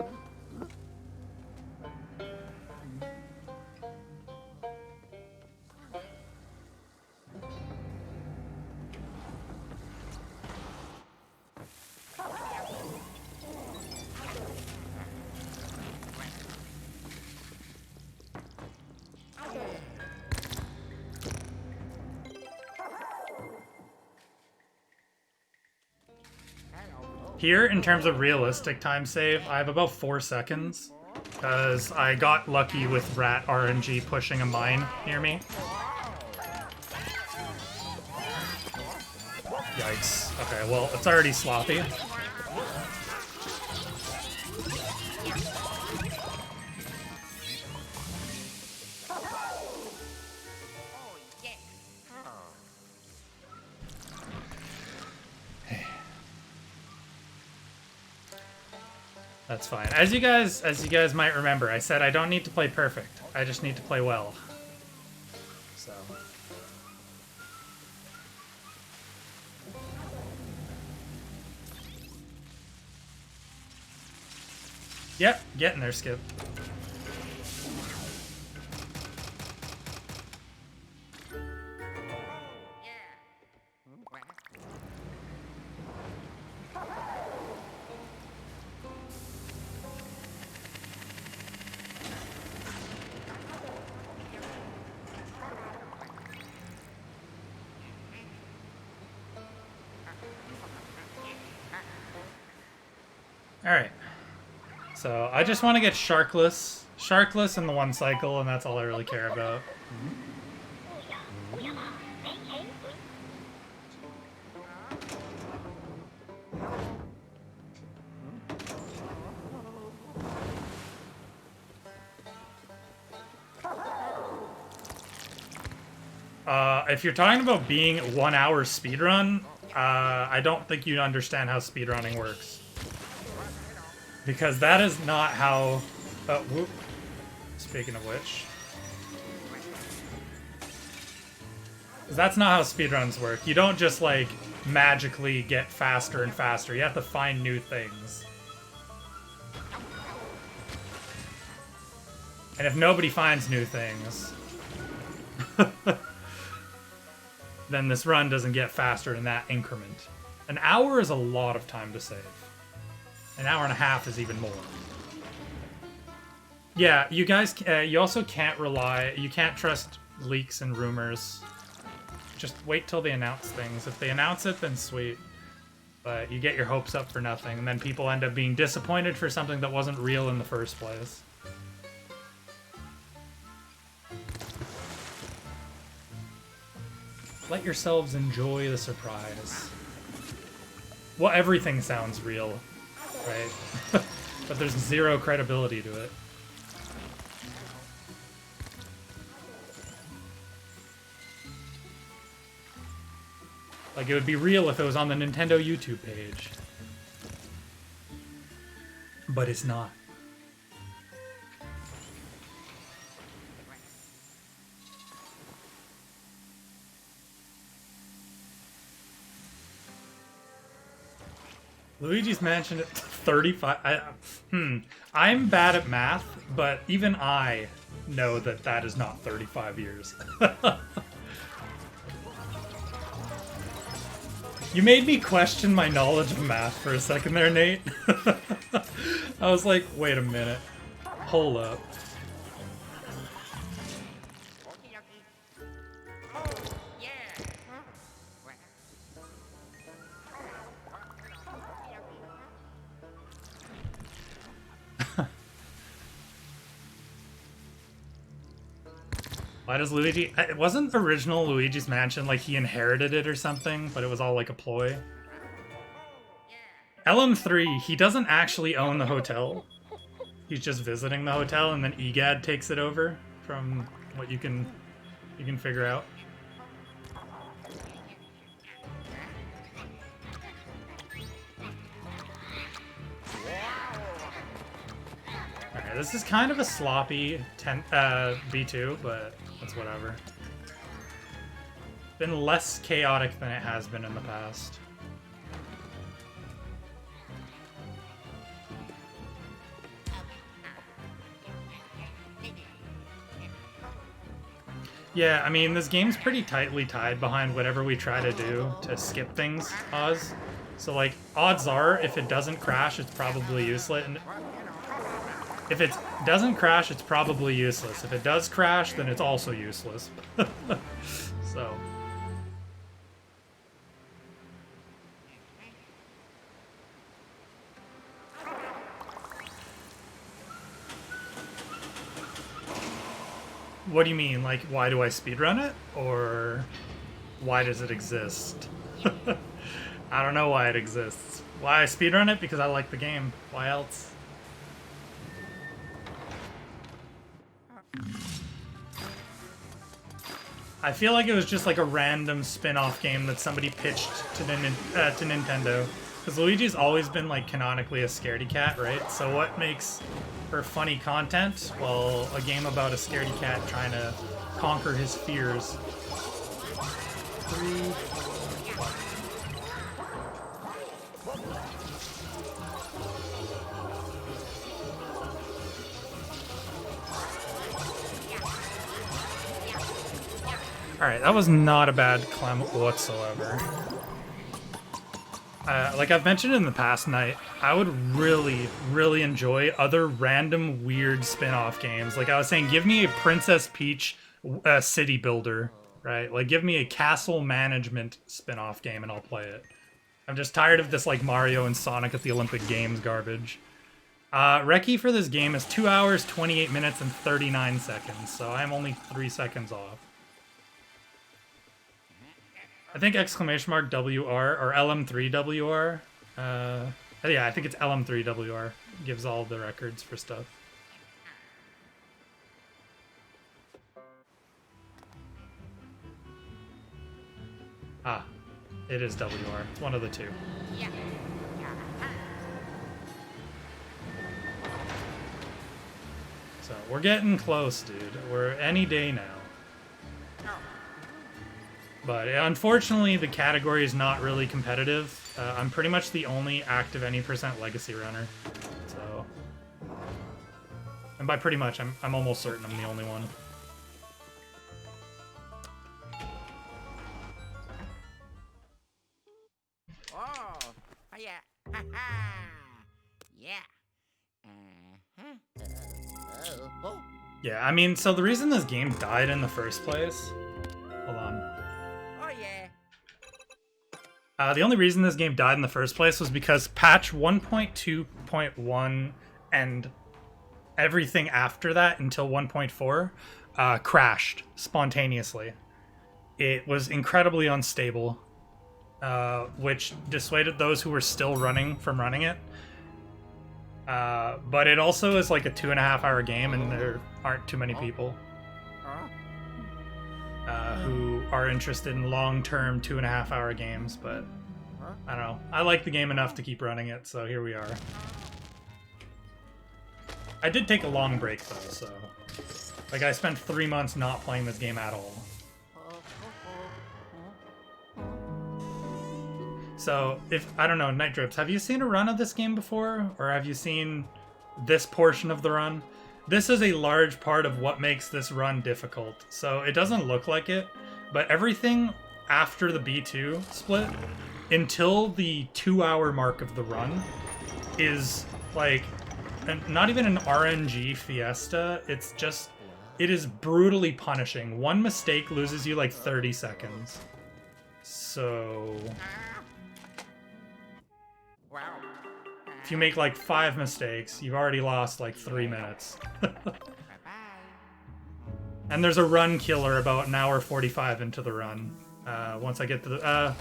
Here, in terms of realistic time save, I have about 4 seconds, because I got lucky with rat RNG pushing a mine near me. Yikes. Okay, well, it's already sloppy. That's fine. As you guys might remember, I said I don't need to play perfect. I just need to play well. So. Yep, getting there, Skip. Alright. So, I just want to get Sharkless. Sharkless in the one cycle, and that's all I really care about. If you're talking about being 1 hour speedrun, I don't think you understand how speedrunning works. Because that is not how... whoop. Speaking of which. That's not how speedruns work. You don't just, like, magically get faster and faster. You have to find new things. And if nobody finds new things... then this run doesn't get faster in that increment. An hour is a lot of time to save. An hour and a half is even more. Yeah, you guys, you also can't you can't trust leaks and rumors. Just wait till they announce things. If they announce it, then sweet. But you get your hopes up for nothing, and then people end up being disappointed for something that wasn't real in the first place. Let yourselves enjoy the surprise. Well, everything sounds real, right? But there's zero credibility to it. Like, it would be real if it was on the Nintendo YouTube page. But it's not. Luigi's Mansion at 35. I'm bad at math, but even I know that that is not 35 years. You made me question my knowledge of math for a second there, Nate. I was like, wait a minute. Hold up. Why does Luigi... It wasn't original Luigi's Mansion, like he inherited it or something, but it was all like a ploy. LM3, he doesn't actually own the hotel. He's just visiting the hotel, and then EGAD takes it over from what you can figure out. Alright, this is kind of a sloppy B2, but that's whatever. Been less chaotic than it has been in the past. Yeah, I mean, this game's pretty tightly tied behind whatever we try to do to skip things, Oz. So, like, odds are, if it doesn't crash, it's probably useless. And if it doesn't crash, it's probably useless. If it does crash, then it's also useless. So... What do you mean? Like, why do I speedrun it? Or why does it exist? I don't know why it exists. Why I speedrun it? Because I like the game. Why else? I feel like it was just like a random spin-off game that somebody pitched to Nintendo. Because Luigi's always been like canonically a scaredy cat, right? So what makes her funny content? Well, a game about a scaredy cat trying to conquer his fears. 3. Alright, that was not a bad climb whatsoever. Like I've mentioned in the past night, I would really, really enjoy other random weird spin-off games. Like I was saying, give me a Princess Peach city builder, right? Like give me a castle management spin-off game and I'll play it. I'm just tired of this like Mario and Sonic at the Olympic Games garbage. Recce for this game is 2 hours, 28 minutes, and 39 seconds, so I'm only 3 seconds off. I think !WR or LM3WR. Yeah, I think it's LM3WR. Gives all the records for stuff. Ah, it is WR. It's one of the two. So we're getting close, dude. We're any day now. But unfortunately, the category is not really competitive. I'm pretty much the only active any % legacy runner. So, and by pretty much, I'm almost certain I'm the only one. Oh, yeah. Yeah. Oh. Yeah, I mean, so the reason this game died in the first place. Hold on. The only reason this game died in the first place was because patch 1.2.1 and everything after that until 1.4 crashed spontaneously. It was incredibly unstable, which dissuaded those who were still running from running it. But it also is like a 2.5-hour game, and there aren't too many people who are interested in long-term 2.5-hour games, but I don't know. I like the game enough to keep running it, so here we are. I did take a long break though, so like I spent 3 months not playing this game at all. So if I don't know, Night Drips, have you seen a run of this game before, or have you seen this portion of the run? This is a large part of what makes this run difficult. So it doesn't look like it, but everything after the B2 split, until the 2-hour mark of the run, is like not even an RNG fiesta. It's just, it is brutally punishing. One mistake loses you like 30 seconds. So if you make like 5 mistakes, you've already lost like 3 minutes. And there's a run killer about an hour 45 into the run. Once I get to the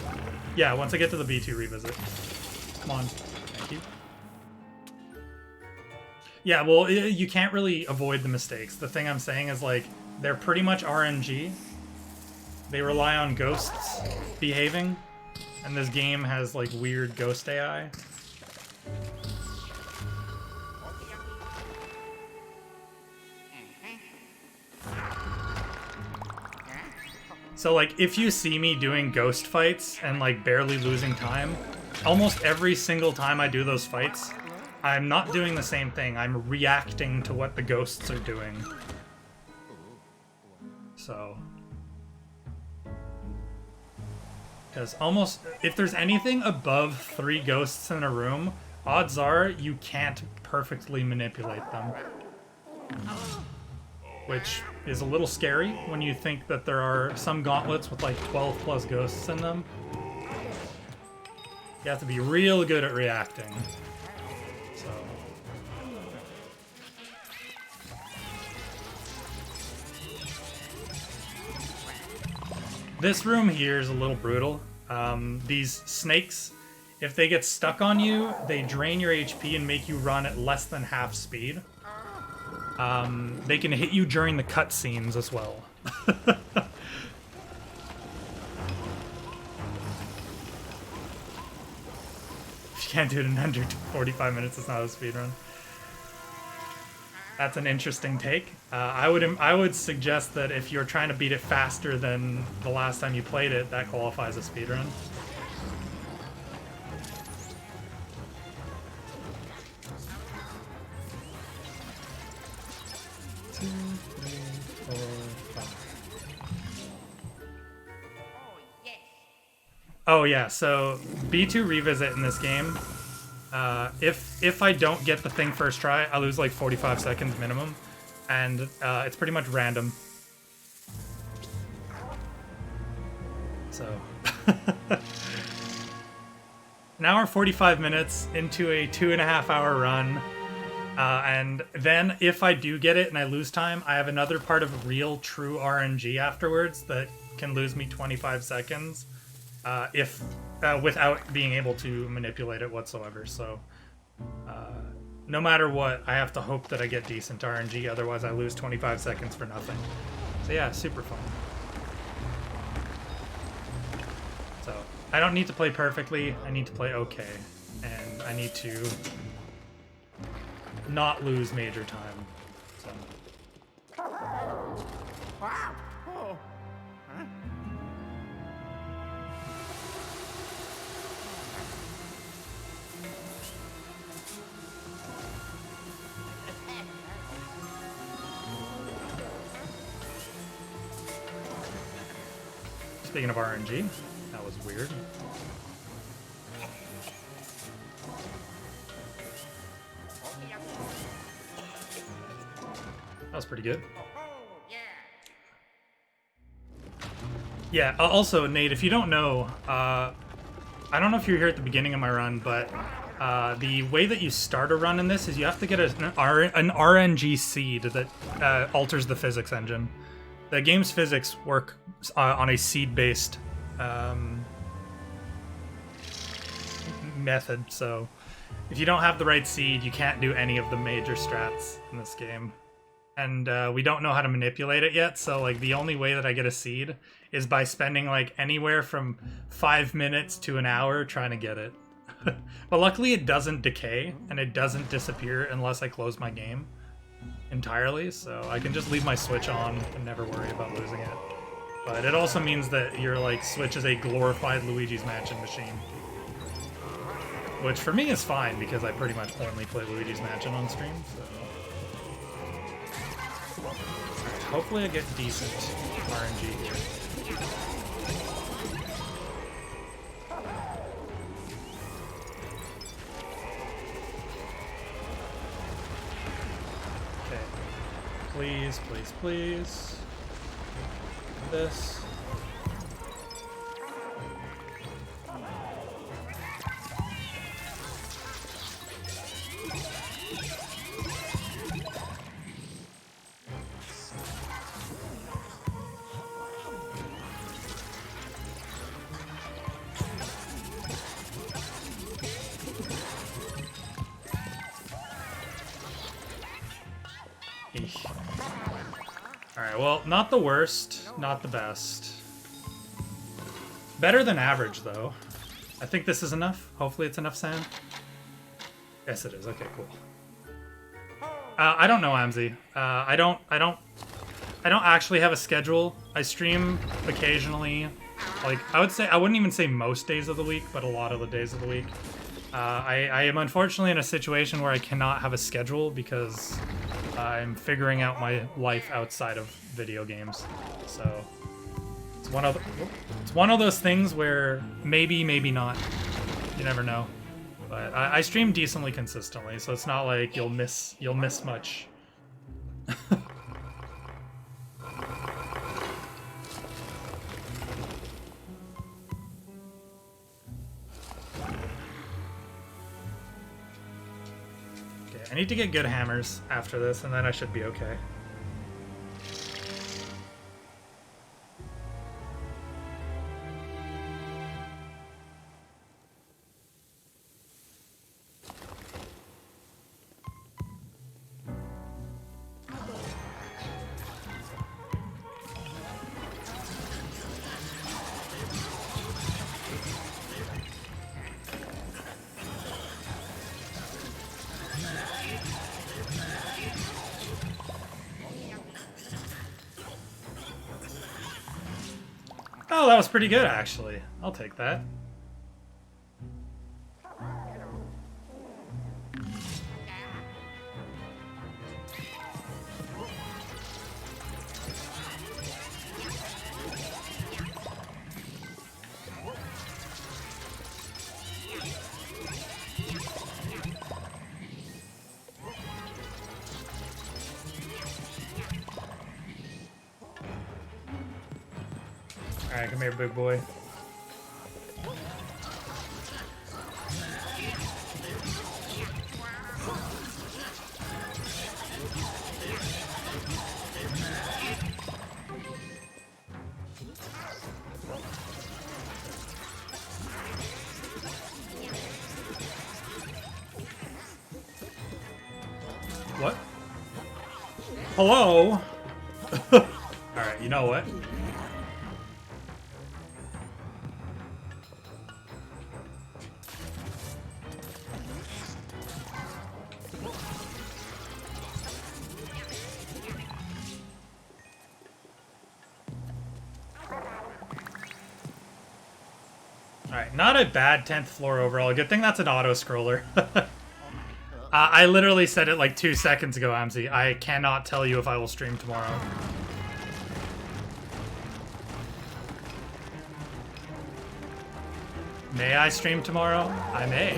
once I get to the B2 revisit. Come on. Thank you. Yeah, well, you can't really avoid the mistakes. The thing I'm saying is, like, they're pretty much RNG. They rely on ghosts behaving, and this game has, like, weird ghost AI. So, like, if you see me doing ghost fights and, like, barely losing time, almost every single time I do those fights, I'm not doing the same thing. I'm reacting to what the ghosts are doing. So, because almost, if there's anything above 3 ghosts in a room, odds are you can't perfectly manipulate them. Which is a little scary when you think that there are some gauntlets with like 12 plus ghosts in them. You have to be real good at reacting. So. This room here is a little brutal. These snakes, if they get stuck on you, they drain your HP and make you run at less than half speed. They can hit you during the cutscenes as well. can't do it in under 45 minutes, it's not a speedrun. That's an interesting take. I would suggest that if you're trying to beat it faster than the last time you played it, that qualifies as speedrun. Oh yeah, so B2 revisit in this game, if I don't get the thing first try, I lose like 45 seconds minimum, and it's pretty much random. So, an hour 45 minutes into a 2.5 hour run, and then if I do get it and I lose time, I have another part of real true RNG afterwards that can lose me 25 seconds. If without being able to manipulate it whatsoever. So no matter what, I have to hope that I get decent RNG, otherwise I lose 25 seconds for nothing. So yeah, super fun. So I don't need to play perfectly, I need to play okay, and I need to not lose major time. So. Wow. Oh. Huh? Speaking of RNG, that was weird. That was pretty good. Yeah, also, Nate, if you don't know, I don't know if you're here at the beginning of my run, but the way that you start a run in this is you have to get an RNG seed that alters the physics engine. The game's physics work on a seed-based method, so if you don't have the right seed, you can't do any of the major strats in this game. And we don't know how to manipulate it yet, so like the only way that I get a seed is by spending like anywhere from 5 minutes to an hour trying to get it. But luckily it doesn't decay, and it doesn't disappear unless I close my game entirely, so I can just leave my Switch on and never worry about losing it. But it also means that your like Switch is a glorified Luigi's Mansion machine. Which for me is fine, because I pretty much only play Luigi's Mansion on stream, so... Hopefully I get decent RNG here. Okay. Please, please, please. This. Alright, well, not the worst, not the best. Better than average, though. I think this is enough. Hopefully it's enough sand. Yes, it is. Okay, cool. I don't know, Amzi. I don't actually have a schedule. I stream occasionally. Like, I wouldn't even say most days of the week, but a lot of the days of the week. I am unfortunately in a situation where I cannot have a schedule because I'm figuring out my life outside of video games. So it's one of those things where maybe, maybe not. You never know. But I stream decently consistently, so it's not like you'll miss much. I need to get good hammers after this, and then I should be okay. Oh, that was pretty good, actually. I'll take that. Alright, come here, big boy. What? Hello? Alright, you know what? Alright, not a bad 10th floor overall. Good thing that's an auto-scroller. I literally said it like 2 seconds ago, Amzi. I cannot tell you if I will stream tomorrow. May I stream tomorrow? I may.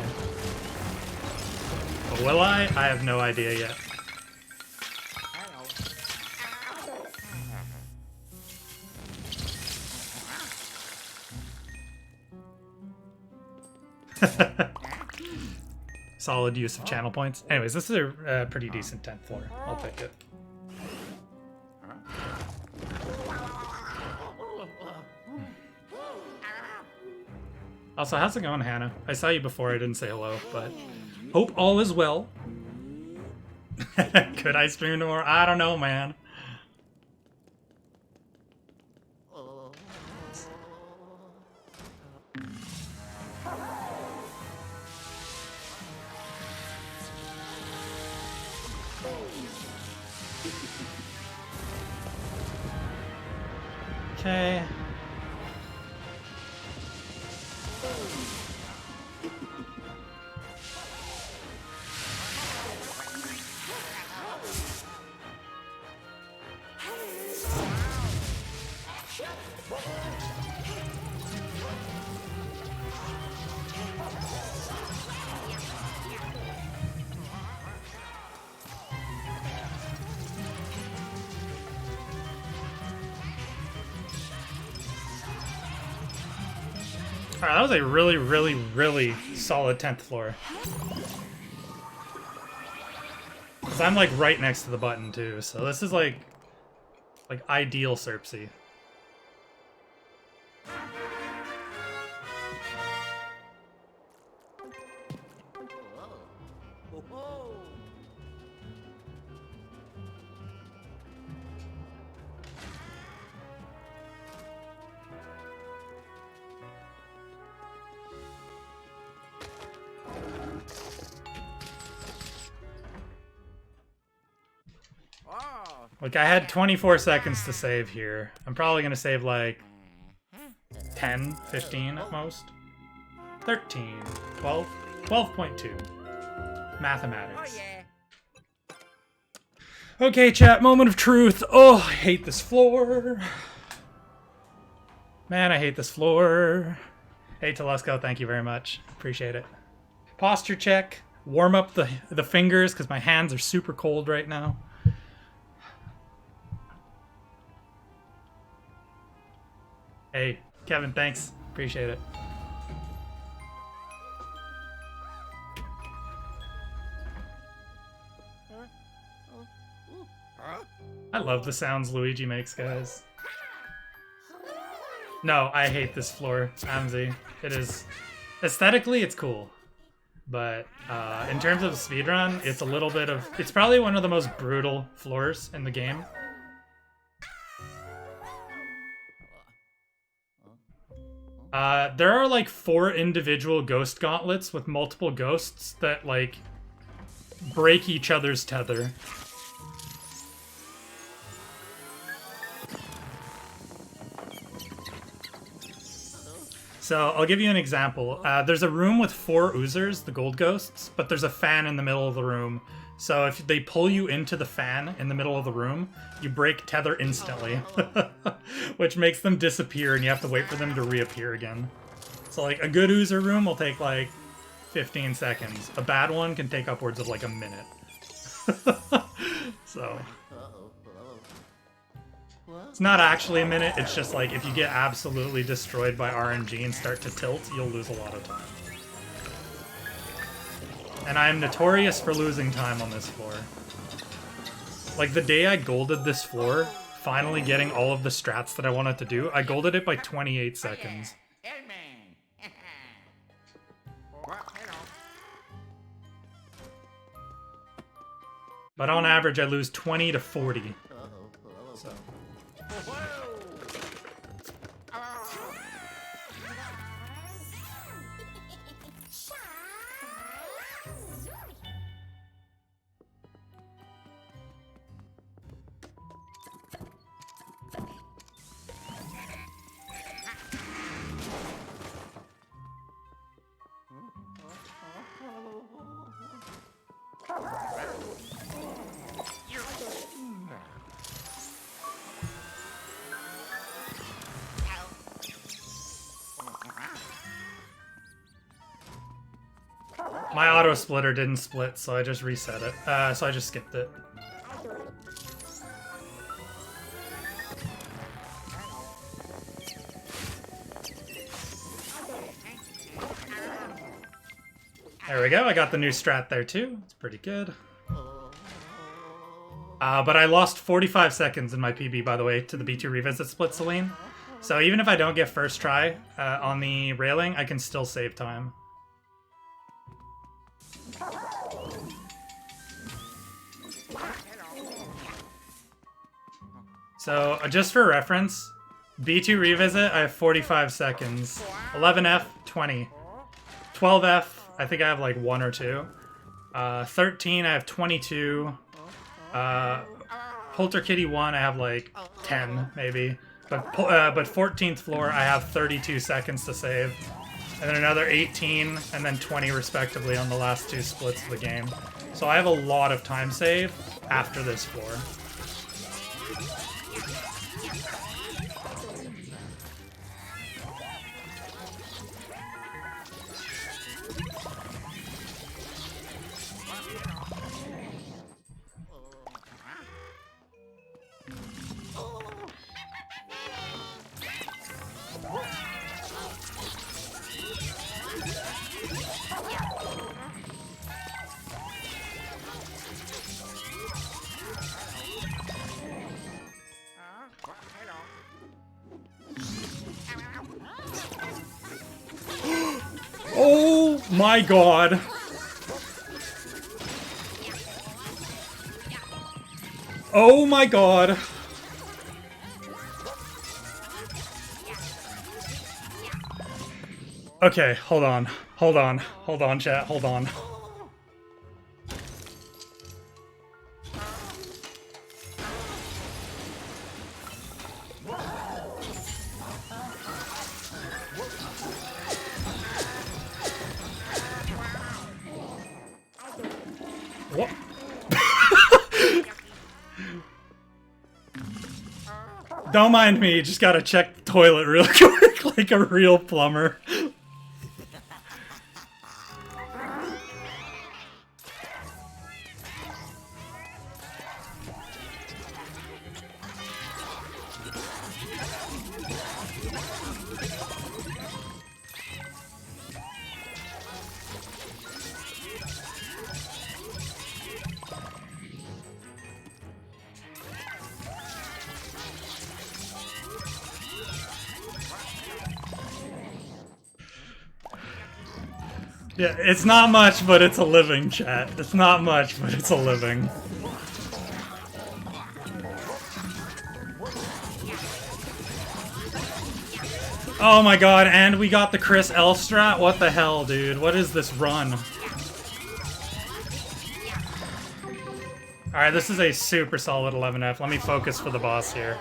But will I? I have no idea yet. Solid use of channel points. Anyways, this is a pretty decent 10th floor. I'll take it. Also, how's it going, Hannah? I saw you before, I didn't say hello, but hope all is well. Could I stream tomorrow? I don't know, man. Okay. Alright, that was a really, really, really solid 10th floor. Because I'm like right next to the button too, so this is like ideal Serpsy. Like, I had 24 seconds to save here. I'm probably going to save, like, 10, 15 at most. 13, 12, 12.2. Mathematics. Okay, chat, moment of truth. Oh, I hate this floor. Man, I hate this floor. Hey, Telesco, thank you very much. Appreciate it. Posture check. Warm up the fingers, because my hands are super cold right now. Hey, Kevin, thanks. Appreciate it. I love the sounds Luigi makes, guys. No, I hate this floor, Amzi. It is... Aesthetically, it's cool. But in terms of speedrun, it's a little bit of... It's probably one of the most brutal floors in the game. There are like 4 individual ghost gauntlets with multiple ghosts that like break each other's tether. So I'll give you an example. There's a room with 4 oozers, the gold ghosts, but there's a fan in the middle of the room. So if they pull you into the fan in the middle of the room, you break tether instantly, which makes them disappear and you have to wait for them to reappear again. So like a good oozer room will take like 15 seconds. A bad one can take upwards of like a minute. So it's not actually a minute, it's just like if you get absolutely destroyed by RNG and start to tilt, you'll lose a lot of time. And I am notorious for losing time on this floor. Like the day I golded this floor, finally getting all of the strats that I wanted to do, I golded it by 28 seconds. But on average, I lose 20 to 40. So. My auto splitter didn't split, so I just reset it. So I just skipped it. There we go, I got the new strat there too. It's pretty good. But I lost 45 seconds in my PB, by the way, to the B2 revisit split Celine. So even if I don't get first try on the railing, I can still save time. So, just for reference, B2 revisit, I have 45 seconds. 11F, 20. 12F, I think I have like 1 or 2. 13, I have 22. Polter Kitty 1, I have like 10, maybe. But 14th floor, I have 32 seconds to save. And then another 18, and then 20 respectively on the last 2 splits of the game. So I have a lot of time save after this floor. Oh my god. Oh my god. Okay, hold on. Hold on. Hold on, chat. Hold on. What? Don't mind me, just gotta check the toilet real quick like a real plumber. Yeah, it's not much, but it's a living, chat. It's not much, but it's a living. Oh my god, and we got the Chris L strat? What the hell, dude? What is this run? Alright, this is a super solid 11F. Let me focus for the boss here.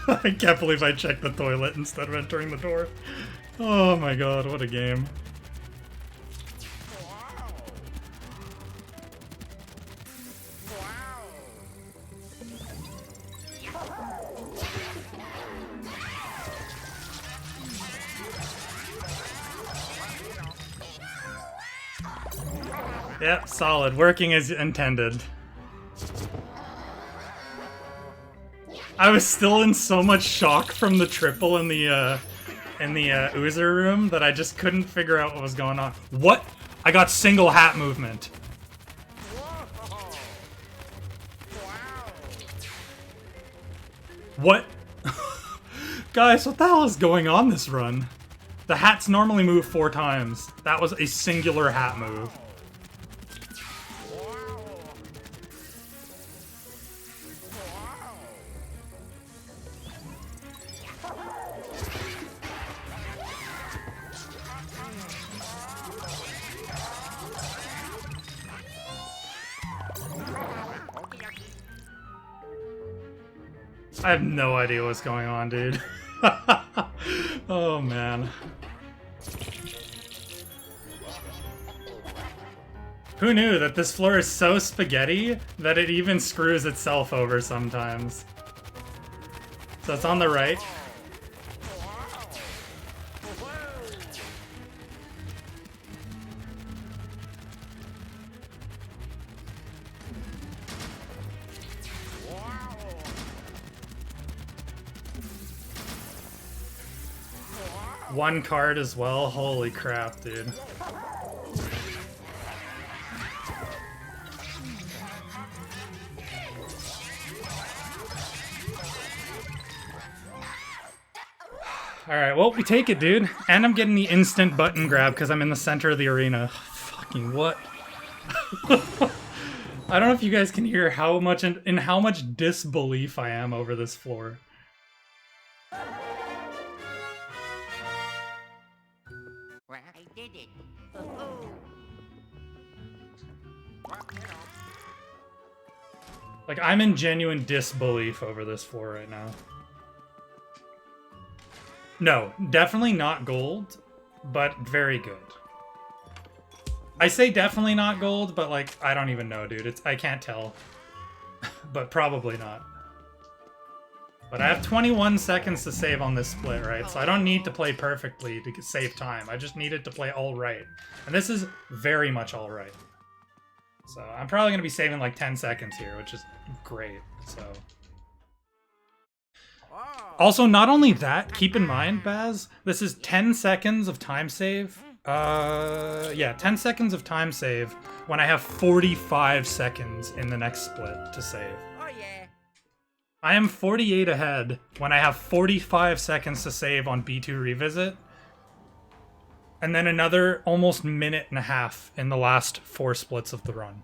I can't believe I checked the toilet instead of entering the door. Oh my god, what a game. Yep, solid. Working as intended. I was still in so much shock from the triple in the Oozer room that I just couldn't figure out what was going on. What? I got single hat movement. What? Guys, what the hell is going on this run? The hats normally move 4 times. That was a singular hat move. I have no idea what's going on, dude. Oh, man. Who knew that this floor is so spaghetti that it even screws itself over sometimes? So it's on the right. One card as well? Holy crap, dude. Alright, well, we take it, dude. And I'm getting the instant button grab because I'm in the center of the arena. Fucking what? I don't know if you guys can hear how much in how much disbelief I am over this floor. Well, I did it. Like, I'm in genuine disbelief over this floor right now. No, definitely not gold, but very good. I say definitely not gold, but like, I don't even know, dude. I can't tell. But probably not. But I have 21 seconds to save on this split, right? So I don't need to play perfectly to save time. I just needed to play all right. And this is very much all right. So I'm probably going to be saving like 10 seconds here, which is great. So also, not only that, keep in mind, Baz, this is 10 seconds of time save. Yeah, 10 seconds of time save when I have 45 seconds in the next split to save. Oh, yeah. I am 48 ahead when I have 45 seconds to save on B2 Revisit. And then another almost minute and a half in the last 4 splits of the run.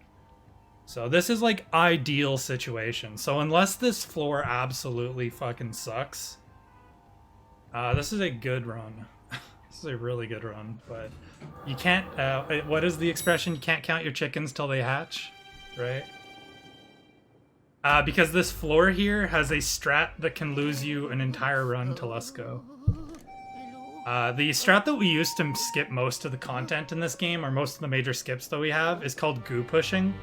So this is like ideal situation. So unless this floor absolutely fucking sucks, this is a good run. This is a really good run, but you can't, what is the expression? You can't count your chickens till they hatch, right? Because this floor here has a strat that can lose you an entire run to Let's Go. The strat that we use to skip most of the content in this game, or most of the major skips that we have, is called goo pushing.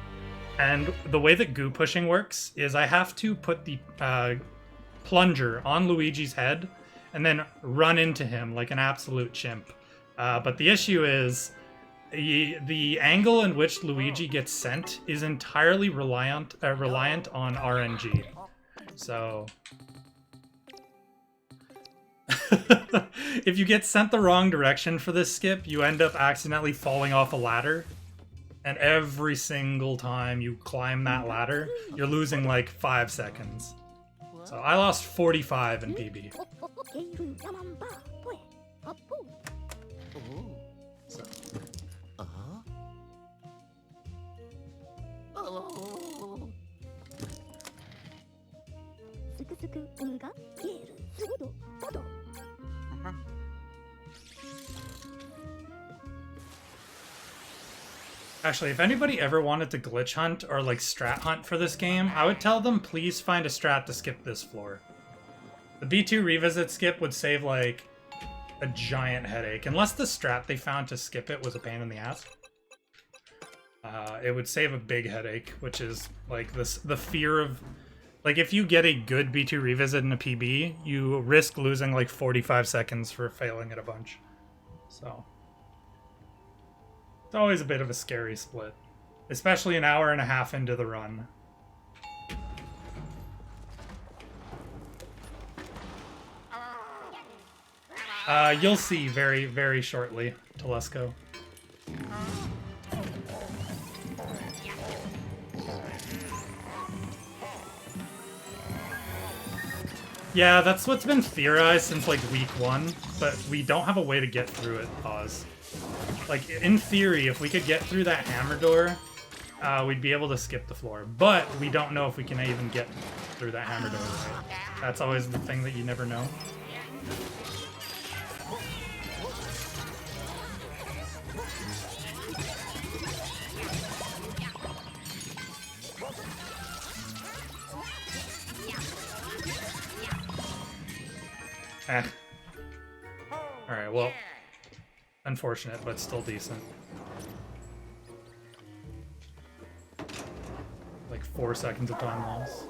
And the way that goo pushing works is I have to put the plunger on Luigi's head and then run into him like an absolute chimp. But the issue is the angle in which Luigi gets sent is entirely reliant on RNG. So if you get sent the wrong direction for this skip, you end up accidentally falling off a ladder. And every single time you climb that ladder, you're losing like 5 seconds. So I lost 45 in PB. So. Actually, if anybody ever wanted to glitch hunt or like strat hunt for this game, I would tell them please find a strat to skip this floor. The B2 revisit skip would save like a giant headache, unless the strat they found to skip it was a pain in the ass. It would save a big headache, which is like the fear of, like, if you get a good B2 revisit in a PB, you risk losing like 45 seconds for failing it a bunch. So it's always a bit of a scary split, especially an hour and a half into the run. You'll see very, very shortly, Telesco. Yeah, that's what's been theorized since like week 1, but we don't have a way to get through it, Pause. Like, in theory, if we could get through that hammer door, we'd be able to skip the floor. But we don't know if we can even get through that hammer door, right? That's always the thing that you never know. Alright, well, unfortunate, but still decent. Like 4 seconds of time loss.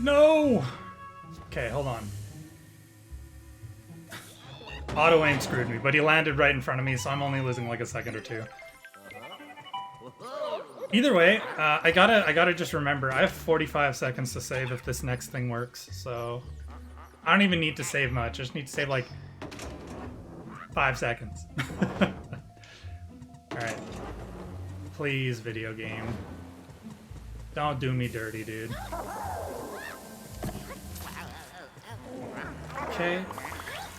No! Okay, hold on. Auto aim screwed me, but he landed right in front of me, so I'm only losing like a second or two. Either way, I gotta just remember, I have 45 seconds to save if this next thing works, so I don't even need to save much. I just need to save like 5 seconds. Alright. Please, video game. Don't do me dirty, dude. Okay.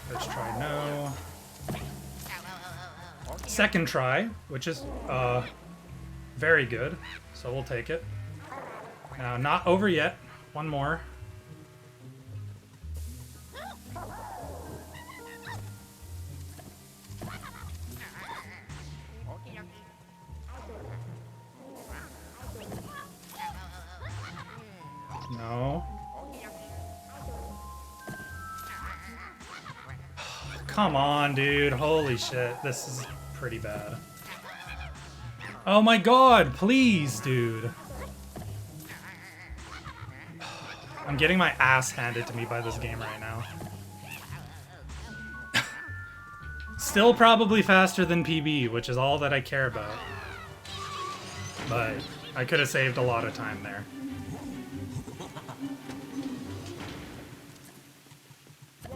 First try, no. Second try, which is very good, so we'll take it. Now, not over yet. One more. No. Come on, dude. Holy shit. This is pretty bad. Oh my god, please, dude. I'm getting my ass handed to me by this game right now. Still probably faster than PB, which is all that I care about. But I could have saved a lot of time there.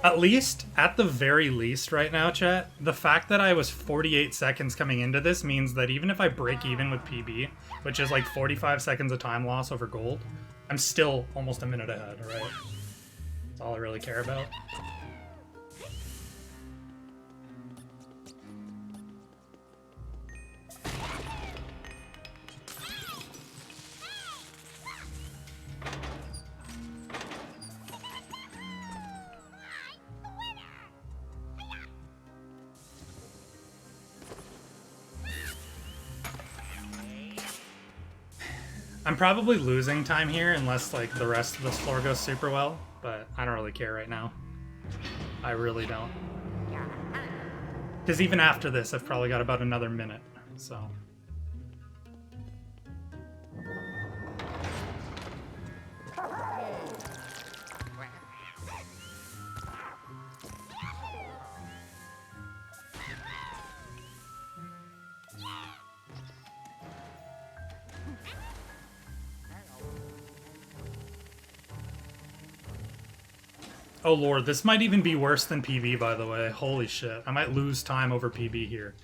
At least, at the very least right now, chat, the fact that I was 48 seconds coming into this means that even if I break even with PB, which is like 45 seconds of time loss over gold, I'm still almost a minute ahead, right? That's all I really care about. I'm probably losing time here unless like the rest of this floor goes super well, but I don't really care right now. I really don't. Because even after this, I've probably got about another minute, so... Oh lord, this might even be worse than PB, by the way. Holy shit. I might lose time over PB here.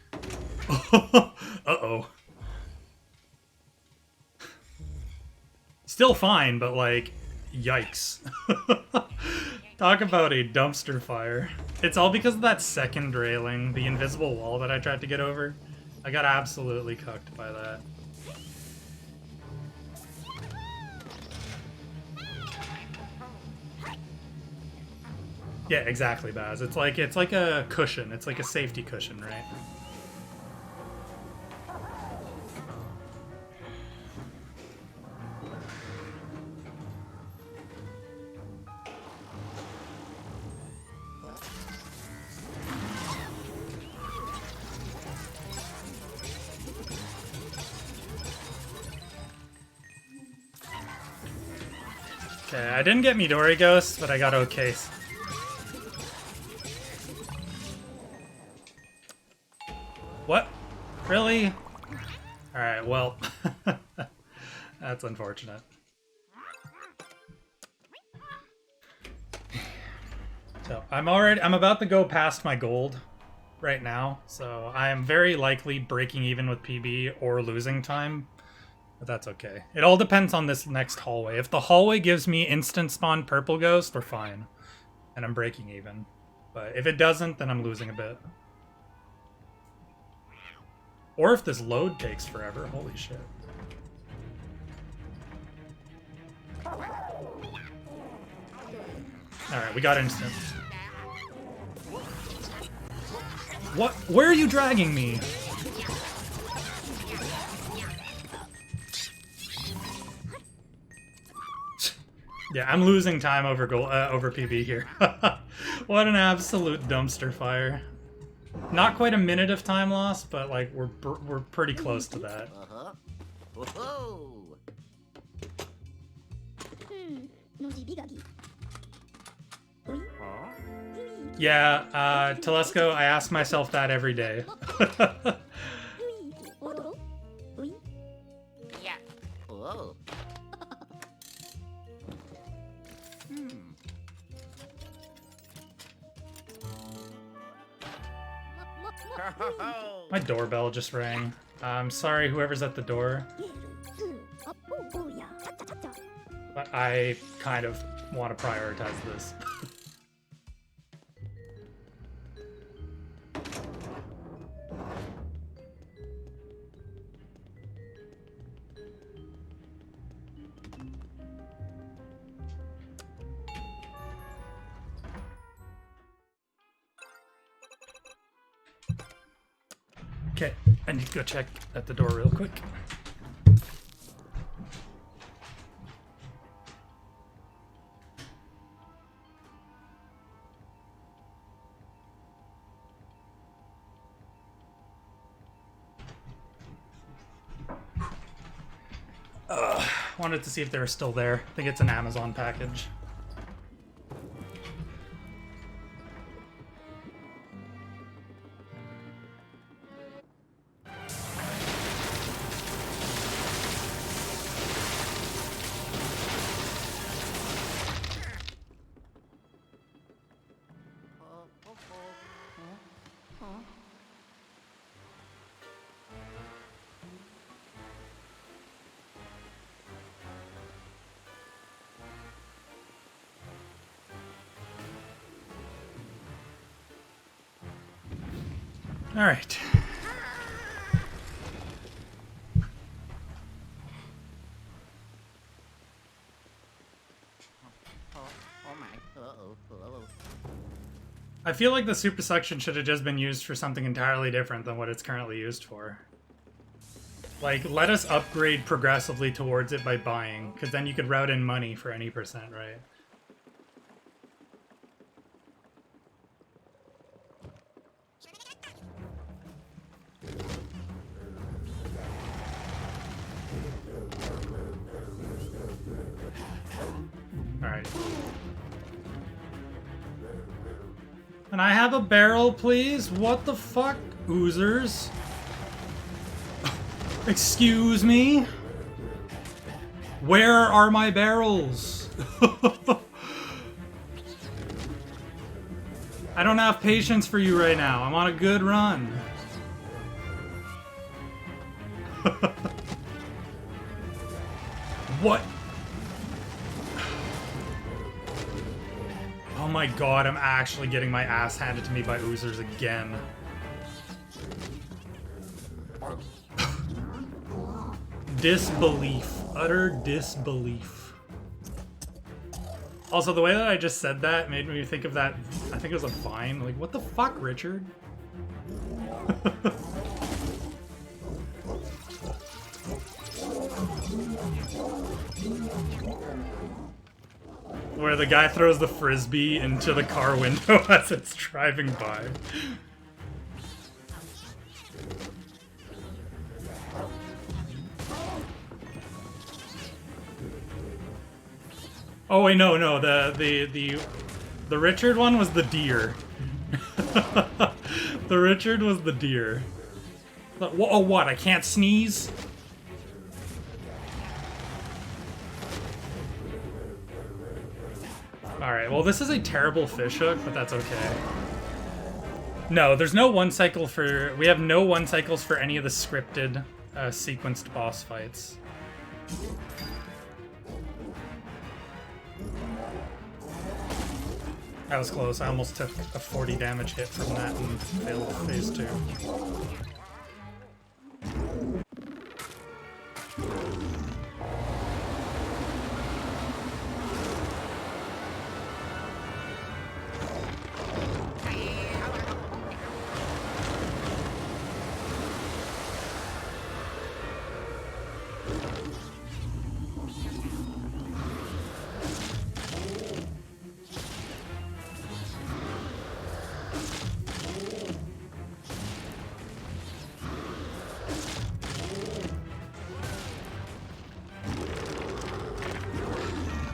Uh-oh. Still fine, but like, yikes. Talk about a dumpster fire. It's all because of that second railing, the invisible wall that I tried to get over. I got absolutely cucked by that. Yeah, exactly, Baz. It's like a cushion. It's like a safety cushion, right? Okay, I didn't get Midori Ghost, but I got okay. What? Really? Alright, well. That's unfortunate. So, I'm about to go past my gold right now, so I am very likely breaking even with PB or losing time. But that's okay. It all depends on this next hallway. If the hallway gives me instant spawn purple ghost, we're fine. And I'm breaking even. But if it doesn't, then I'm losing a bit. Or if this load takes forever. Holy shit. Alright, we got instant. What? Where are you dragging me? Yeah, I'm losing time over over PB here. What an absolute dumpster fire. Not quite a minute of time loss, but like we're pretty close to that. Whoa. Yeah, Telesco, I ask myself that every day. Yeah. Whoa. My doorbell just rang. I'm sorry, whoever's at the door. But I kind of want to prioritize this. Okay, I need to go check at the door real quick. Wanted to see if they were still there. I think it's an Amazon package. All right. Oh my. Uh-oh. I feel like the super suction should have just been used for something entirely different than what it's currently used for. Like, let us upgrade progressively towards it by buying, because then you could route in money for any percent, right? Alright. Can I have a barrel, please? What the fuck? Oozers? Excuse me? Where are my barrels? I don't have patience for you right now. I'm on a good run. What? Oh my god, I'm actually getting my ass handed to me by oozers again. Disbelief. Utter disbelief. Also, the way that I just said that made me think of that, I think it was a Vine. Like, what the fuck, Richard? Where the guy throws the frisbee into the car window as it's driving by. Oh wait, no, the Richard one was the deer. The Richard was the deer. Oh, what? I can't sneeze? Alright, well this is a terrible fishhook, but that's okay. No, there's no one cycle for... We have no one cycles for any of the scripted, sequenced boss fights. That was close. I almost took a 40 damage hit from that and failed phase 2.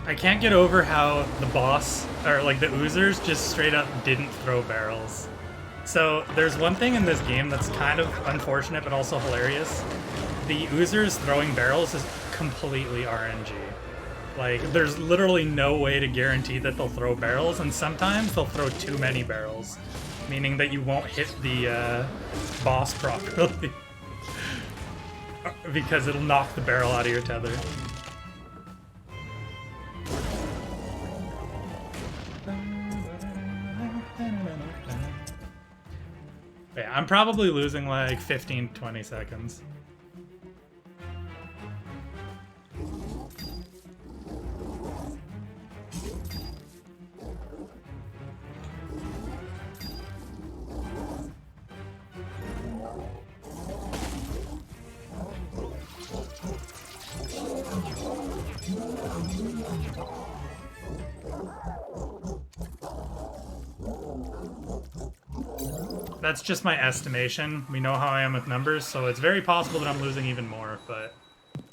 I can't get over how the boss, or like the oozers, just straight up didn't throw barrels. So there's one thing in this game that's kind of unfortunate but also hilarious. The oozers throwing barrels is completely RNG. Like, there's literally no way to guarantee that they'll throw barrels, and sometimes they'll throw too many barrels, meaning that you won't hit the boss properly. Because it'll knock the barrel out of your tether. Yeah, I'm probably losing like 15-20 seconds. That's just my estimation. We know how I am with numbers, so it's very possible that I'm losing even more, but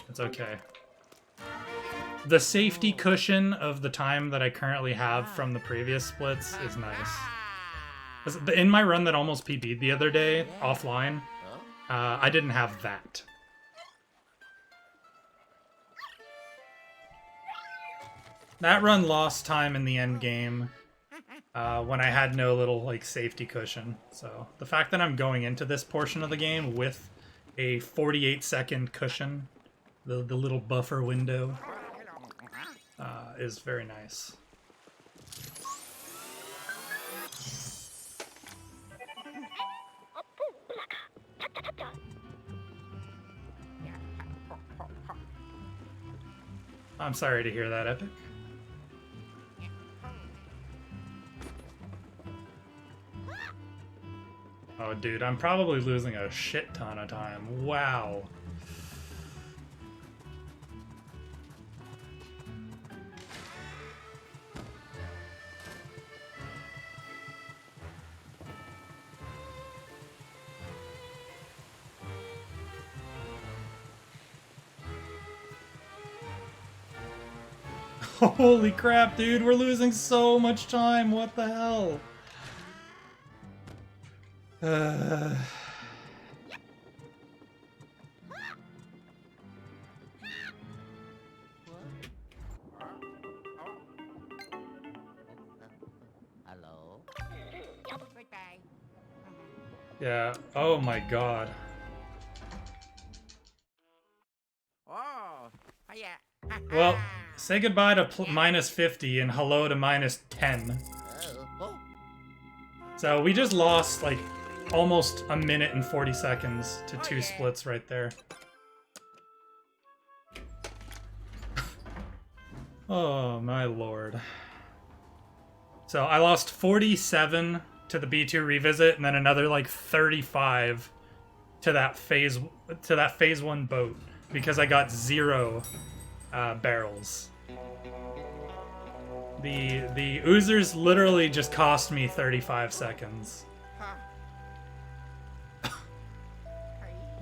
it's okay. The safety cushion of the time that I currently have from the previous splits is nice. In my run that almost PB'd the other day, offline, I didn't have that. That run lost time in the end game. When I had no little, like, safety cushion. So, the fact that I'm going into this portion of the game with a 48-second cushion, the little buffer window, is very nice. I'm sorry to hear that, Epic. Oh, dude, I'm probably losing a shit ton of time. Wow. Holy crap, dude, we're losing so much time. What the hell? Hello? Yeah. Oh my god. Oh, yeah. Well, say goodbye to minus 50 and hello to minus 10. Oh. So we just lost like almost a minute and 40 seconds to two splits right there. Oh my lord. So I lost 47 to the B2 revisit and then another like 35 to that phase 1 boat because I got 0 barrels. The oozers literally just cost me 35 seconds.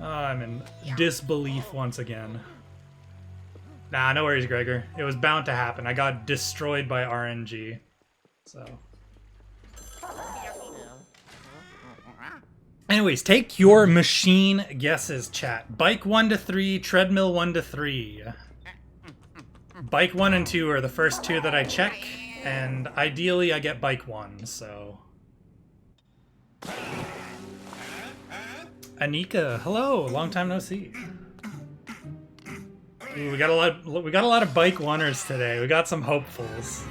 Oh, I'm in disbelief once again. Nah, no worries, Gregor. It was bound to happen. I got destroyed by RNG. So. Anyways, take your machine guesses, chat. Bike 1 to 3, treadmill 1 to 3. Bike 1 and 2 are the first two that I check, and ideally I get bike 1, so. Anika, hello, long time no see. Ooh, we got a lot of bike 1ers today. We got some hopefuls.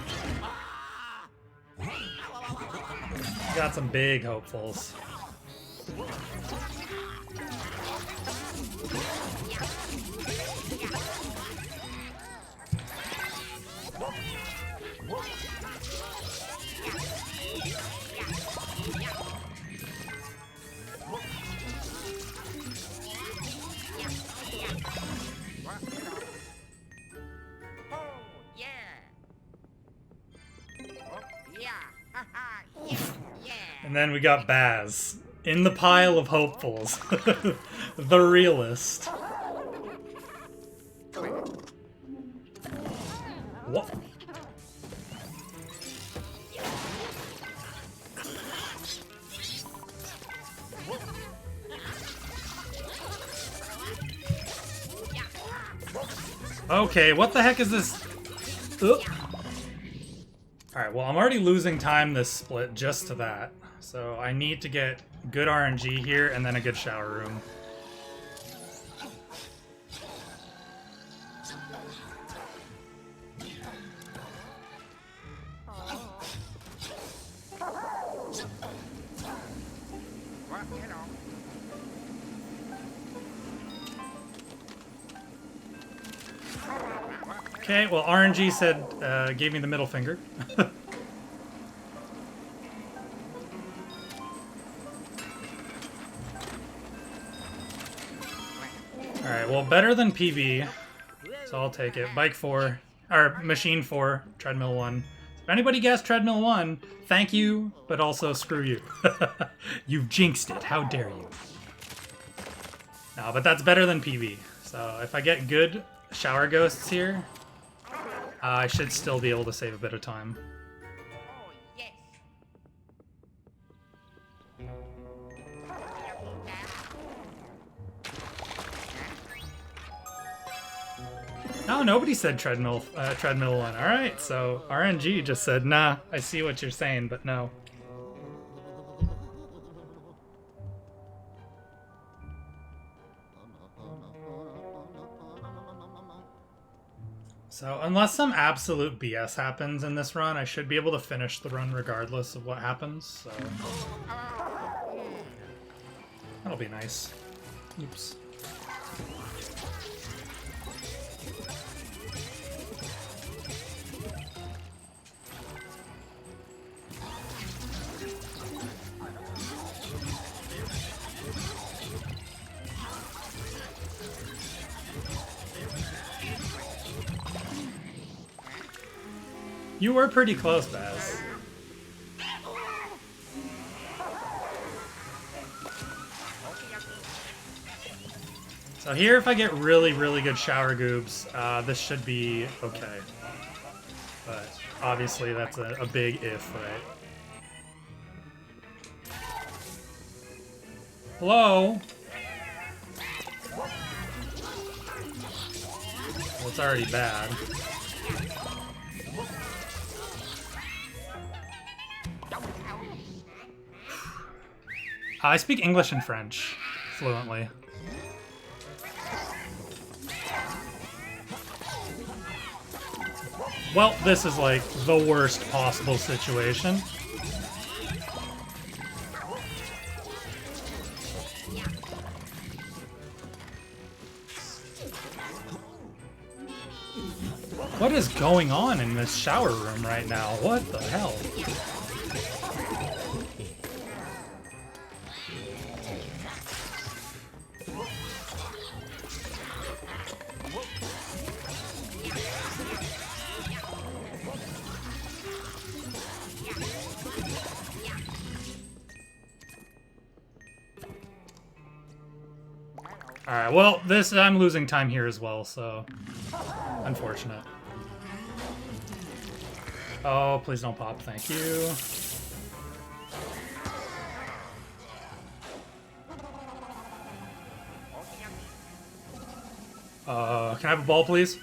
We got some big hopefuls. And then we got Baz in the pile of hopefuls. The realist. What? Okay, what the heck is this? Oop. Alright, well, I'm already losing time this split just to that. So I need to get good RNG here and then a good shower room. Okay, well, RNG said, gave me the middle finger. Alright, well, better than PB, so I'll take it. Bike 4, or Machine 4, Treadmill 1. If anybody guessed Treadmill 1, thank you, but also screw you. You've jinxed it, how dare you. No, but that's better than PB. So if I get good shower ghosts here, I should still be able to save a bit of time. No, nobody said treadmill 1. Alright, so RNG just said, nah, I see what you're saying, but no. So unless some absolute BS happens in this run, I should be able to finish the run regardless of what happens, so. That'll be nice. Oops. You were pretty close, Baz. So here, if I get really, really good shower goobs, this should be okay. But obviously that's a big if, right? Hello? Well, it's already bad. I speak English and French fluently. Well, this is like the worst possible situation. What is going on in this shower room right now? What the hell? Alright, well, I'm losing time here as well, so unfortunate. Oh, please don't pop, thank you. Can I have a ball, please?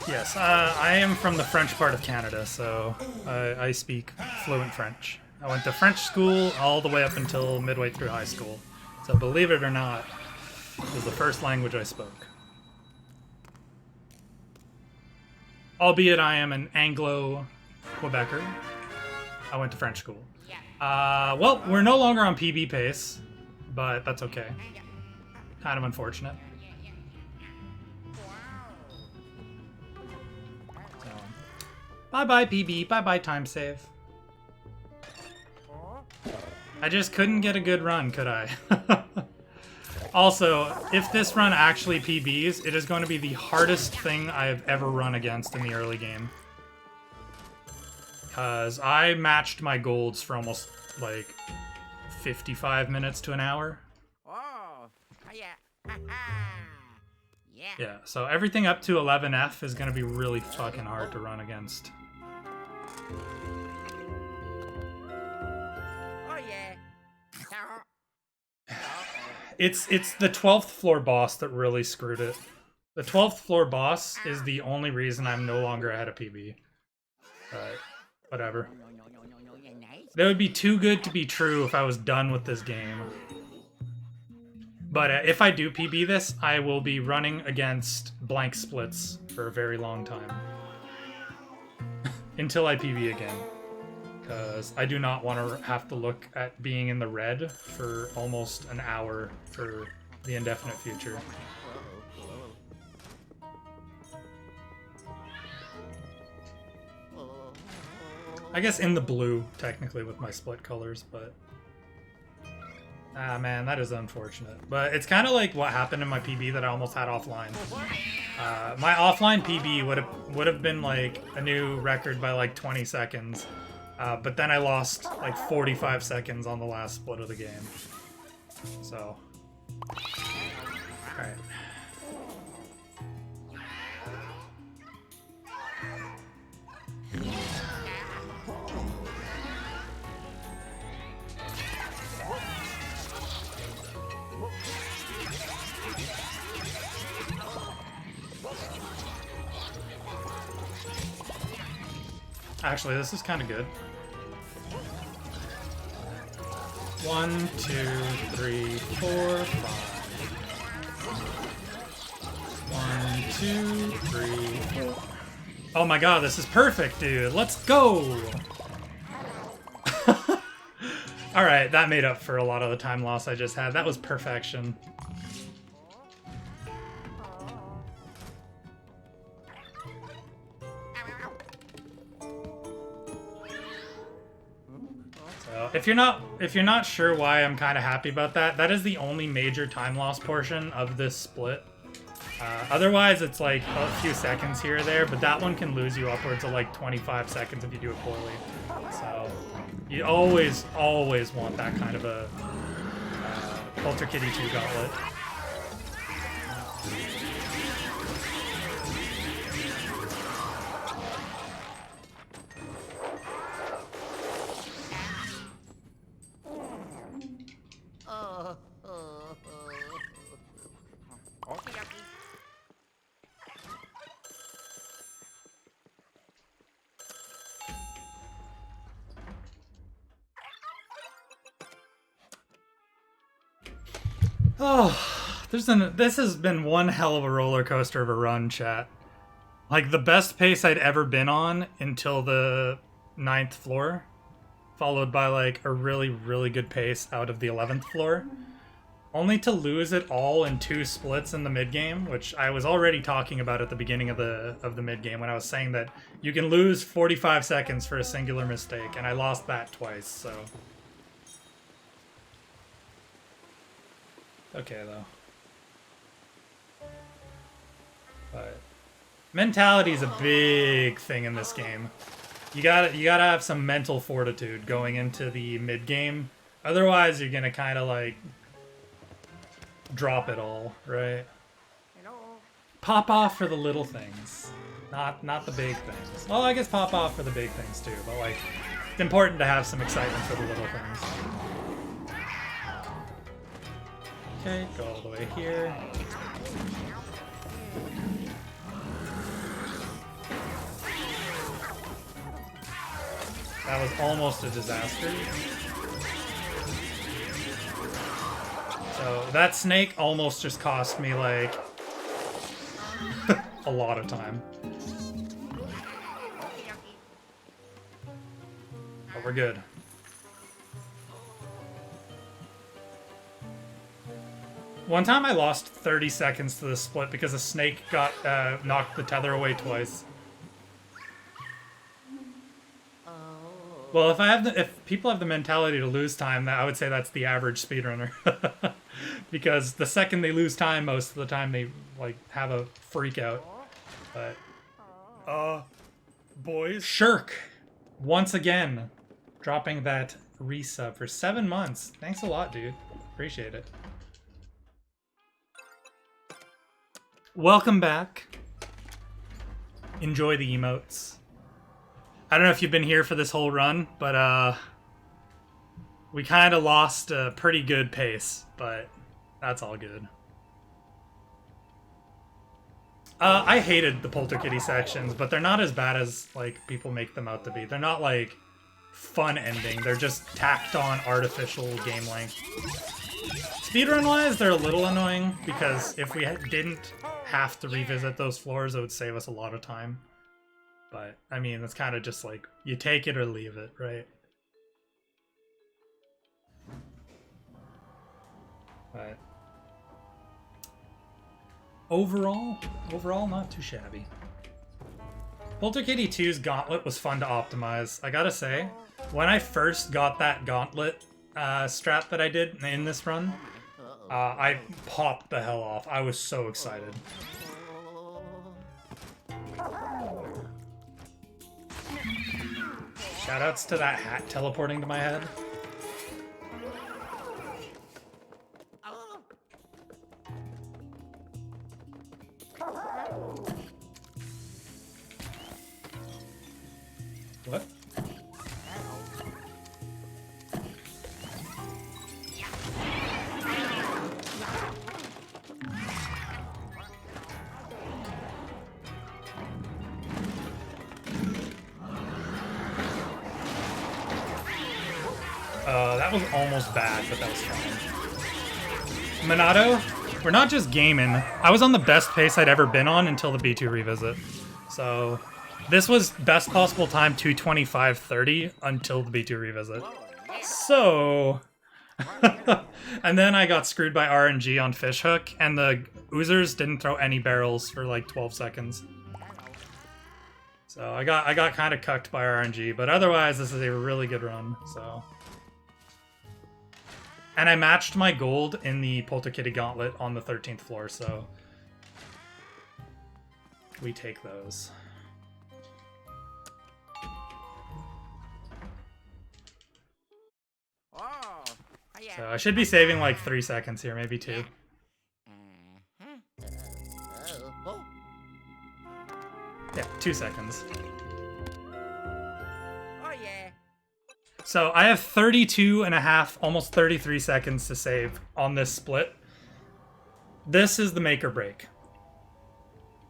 Yes, I am from the French part of Canada, so I speak fluent French. I went to French school all the way up until midway through high school. So believe it or not, it was the first language I spoke. Albeit I am an Anglo-Quebecer. I went to French school. Well, we're no longer on PB pace, but that's okay. Kind of unfortunate. Bye-bye, PB. Bye-bye, time save. I just couldn't get a good run, could I? Also, if this run actually PBs, it is going to be the hardest thing I have ever run against in the early game. Because I matched my golds for almost, like, 55 minutes to an hour. Oh, yeah. Yeah. Yeah, so everything up to 11F is going to be really fucking hard to run against. Oh, yeah. It's the 12th floor boss that really screwed it. The 12th floor boss is the only reason I'm no longer ahead of PB. But whatever. That would be too good to be true if I was done with this game. But if I do PB this, I will be running against blank splits for a very long time. Until I PB again. Because I do not want to have to look at being in the red for almost an hour for the indefinite future. I guess in the blue, technically, with my split colors, but... Ah, man, that is unfortunate. But it's kind of like what happened in my PB that I almost had offline. My offline PB would have been like a new record by like 20 seconds. But then I lost like 45 seconds on the last split of the game. So. Alright. Actually, this is kind of good. 1, 2, 3, 4, 5. 1, 2, 3, 4. Oh my god, this is perfect, dude. Let's go! Alright, that made up for a lot of the time loss I just had. That was perfection. If you're not sure why I'm kind of happy about that, that is the only major time loss portion of this split. Otherwise, it's like a few seconds here or there, but that one can lose you upwards of like 25 seconds if you do it poorly. So you always want that kind of a Culture Kitty 2 gauntlet. Oh, this has been one hell of a roller coaster of a run, chat. Like, the best pace I'd ever been on until the 9th floor, followed by, like, a really, really good pace out of the 11th floor. Only to lose it all in 2 splits in the mid-game, which I was already talking about at the beginning of the mid-game when I was saying that you can lose 45 seconds for a singular mistake, and I lost that twice, so... Okay, though. But mentality is a big thing in this game. You gotta have some mental fortitude going into the mid game. Otherwise, you're gonna kind of like drop it all, right? Hello. Pop off for the little things, not the big things. Well, I guess pop off for the big things too, but like it's important to have some excitement for the little things. Okay, go all the way here. That was almost a disaster. So that snake almost just cost me like a lot of time. But we're good. One time I lost 30 seconds to the split because a snake got knocked the tether away twice. Well, if people have the mentality to lose time, I would say that's the average speedrunner. Because the second they lose time, most of the time they like have a freak out. But boys, Shirk once again dropping that resub for 7 months. Thanks a lot, dude. Appreciate it. Welcome back. Enjoy the emotes. I don't know if you've been here for this whole run, but we kind of lost a pretty good pace, but that's all good. I hated the Polterkitty sections, but they're not as bad as like people make them out to be. They're not like fun ending. They're just tacked on artificial game length. Speedrun-wise, they're a little annoying because if we didn't have to revisit those floors, it would save us a lot of time. But, I mean, it's kind of just like, you take it or leave it, right? But overall, not too shabby. Polterkitty 2's Gauntlet was fun to optimize. I gotta say, when I first got that Gauntlet strat that I did in this run, I popped the hell off. I was so excited. Shoutouts to that hat teleporting to my head. What? That was almost bad, but that was fine. Minato, we're not just gaming. I was on the best pace I'd ever been on until the B2 revisit. So this was best possible time 2:25:30 until the B2 revisit. So and then I got screwed by RNG on Fishhook, and the oozers didn't throw any barrels for like 12 seconds. So I got kind of cucked by RNG, but otherwise this is a really good run. So. And I matched my gold in the Polterkitty Gauntlet on the 13th floor, so we take those. So I should be saving like 3 seconds here, maybe 2. Yeah, 2 seconds. So I have 32 and a half, almost 33 seconds to save on this split. This is the make or break.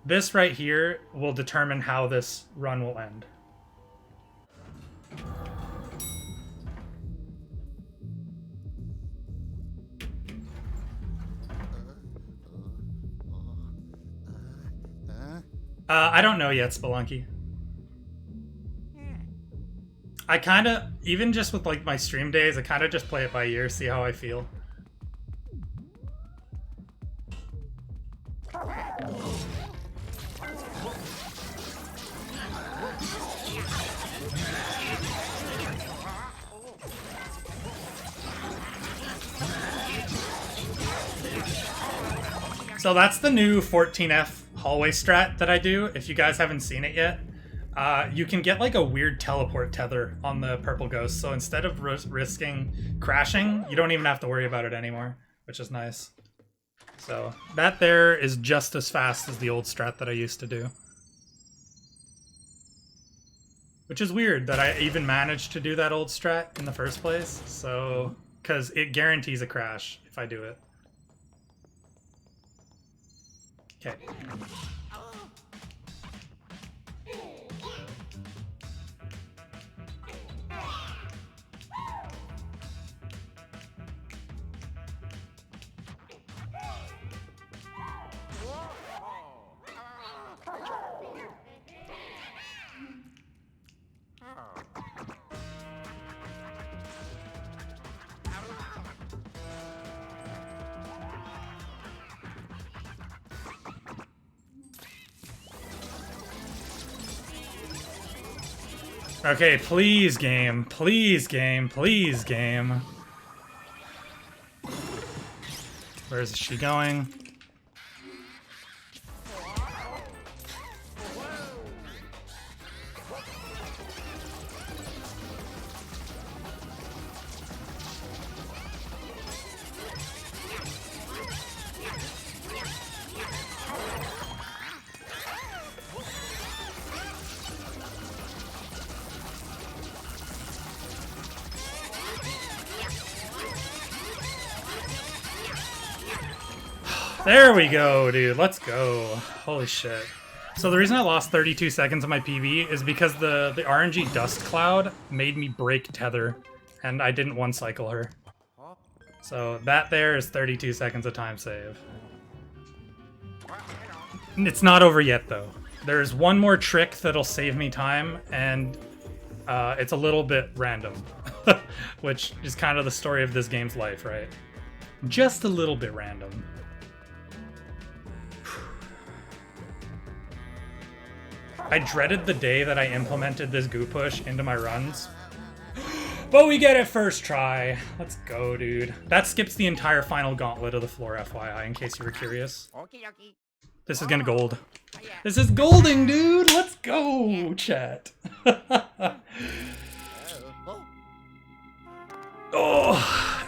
This right here will determine how this run will end. I don't know yet, Spelunky. Yeah. I kind of, even just with like my stream days, I kind of just play it by ear, see how I feel. So that's the new 14F hallway strat that I do. If you guys haven't seen it yet, you can get like a weird teleport tether on the purple ghost. So instead of risking crashing, you don't even have to worry about it anymore, which is nice. So that there is just as fast as the old strat that I used to do. Which is weird that I even managed to do that old strat in the first place. So, because it guarantees a crash if I do it. Okay. Okay, please game. Please game. Please game. Where is she going? There we go, dude. Let's go. Holy shit. So the reason I lost 32 seconds on my PB is because the RNG dust cloud made me break tether, and I didn't one cycle her. So that there is 32 seconds of time save. It's not over yet, though. There's one more trick that'll save me time, and it's a little bit random, which is kind of the story of this game's life, right? Just a little bit random. I dreaded the day that I implemented this goo push into my runs. But we get it first try. Let's go, dude. That skips the entire final gauntlet of the floor, FYI, in case you were curious. This is gonna gold. This is golding, dude! Let's go, chat. Oh.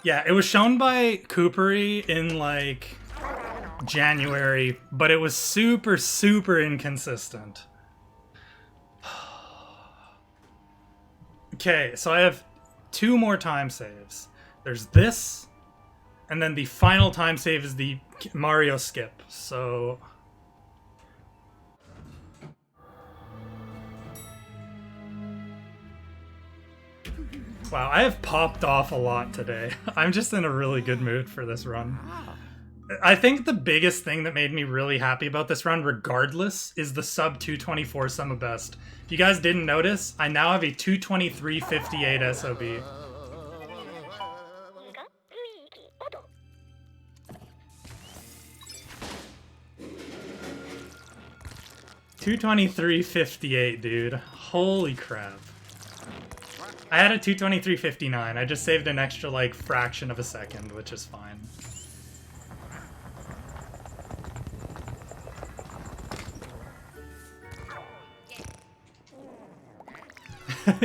Yeah, it was shown by Coopery in, like, January, but it was super, super inconsistent. Okay, so I have 2 more time saves. There's this, and then the final time save is the Mario skip, so... Wow, I have popped off a lot today. I'm just in a really good mood for this run. I think the biggest thing that made me really happy about this run, regardless, is the sub 224 sum of best. If you guys didn't notice, I now have a 223.58 SOB. $223.58, dude. Holy crap. I had a 223.59. I just saved an extra, like, fraction of a second, which is fine.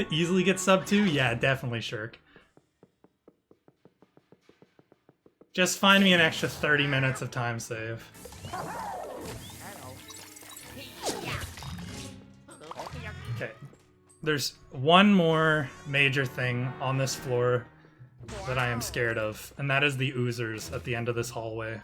Easily get sub 2? Yeah, definitely, Shirk. Just find me an extra 30 minutes of time save. Okay. There's one more major thing on this floor that I am scared of, and that is the oozers at the end of this hallway.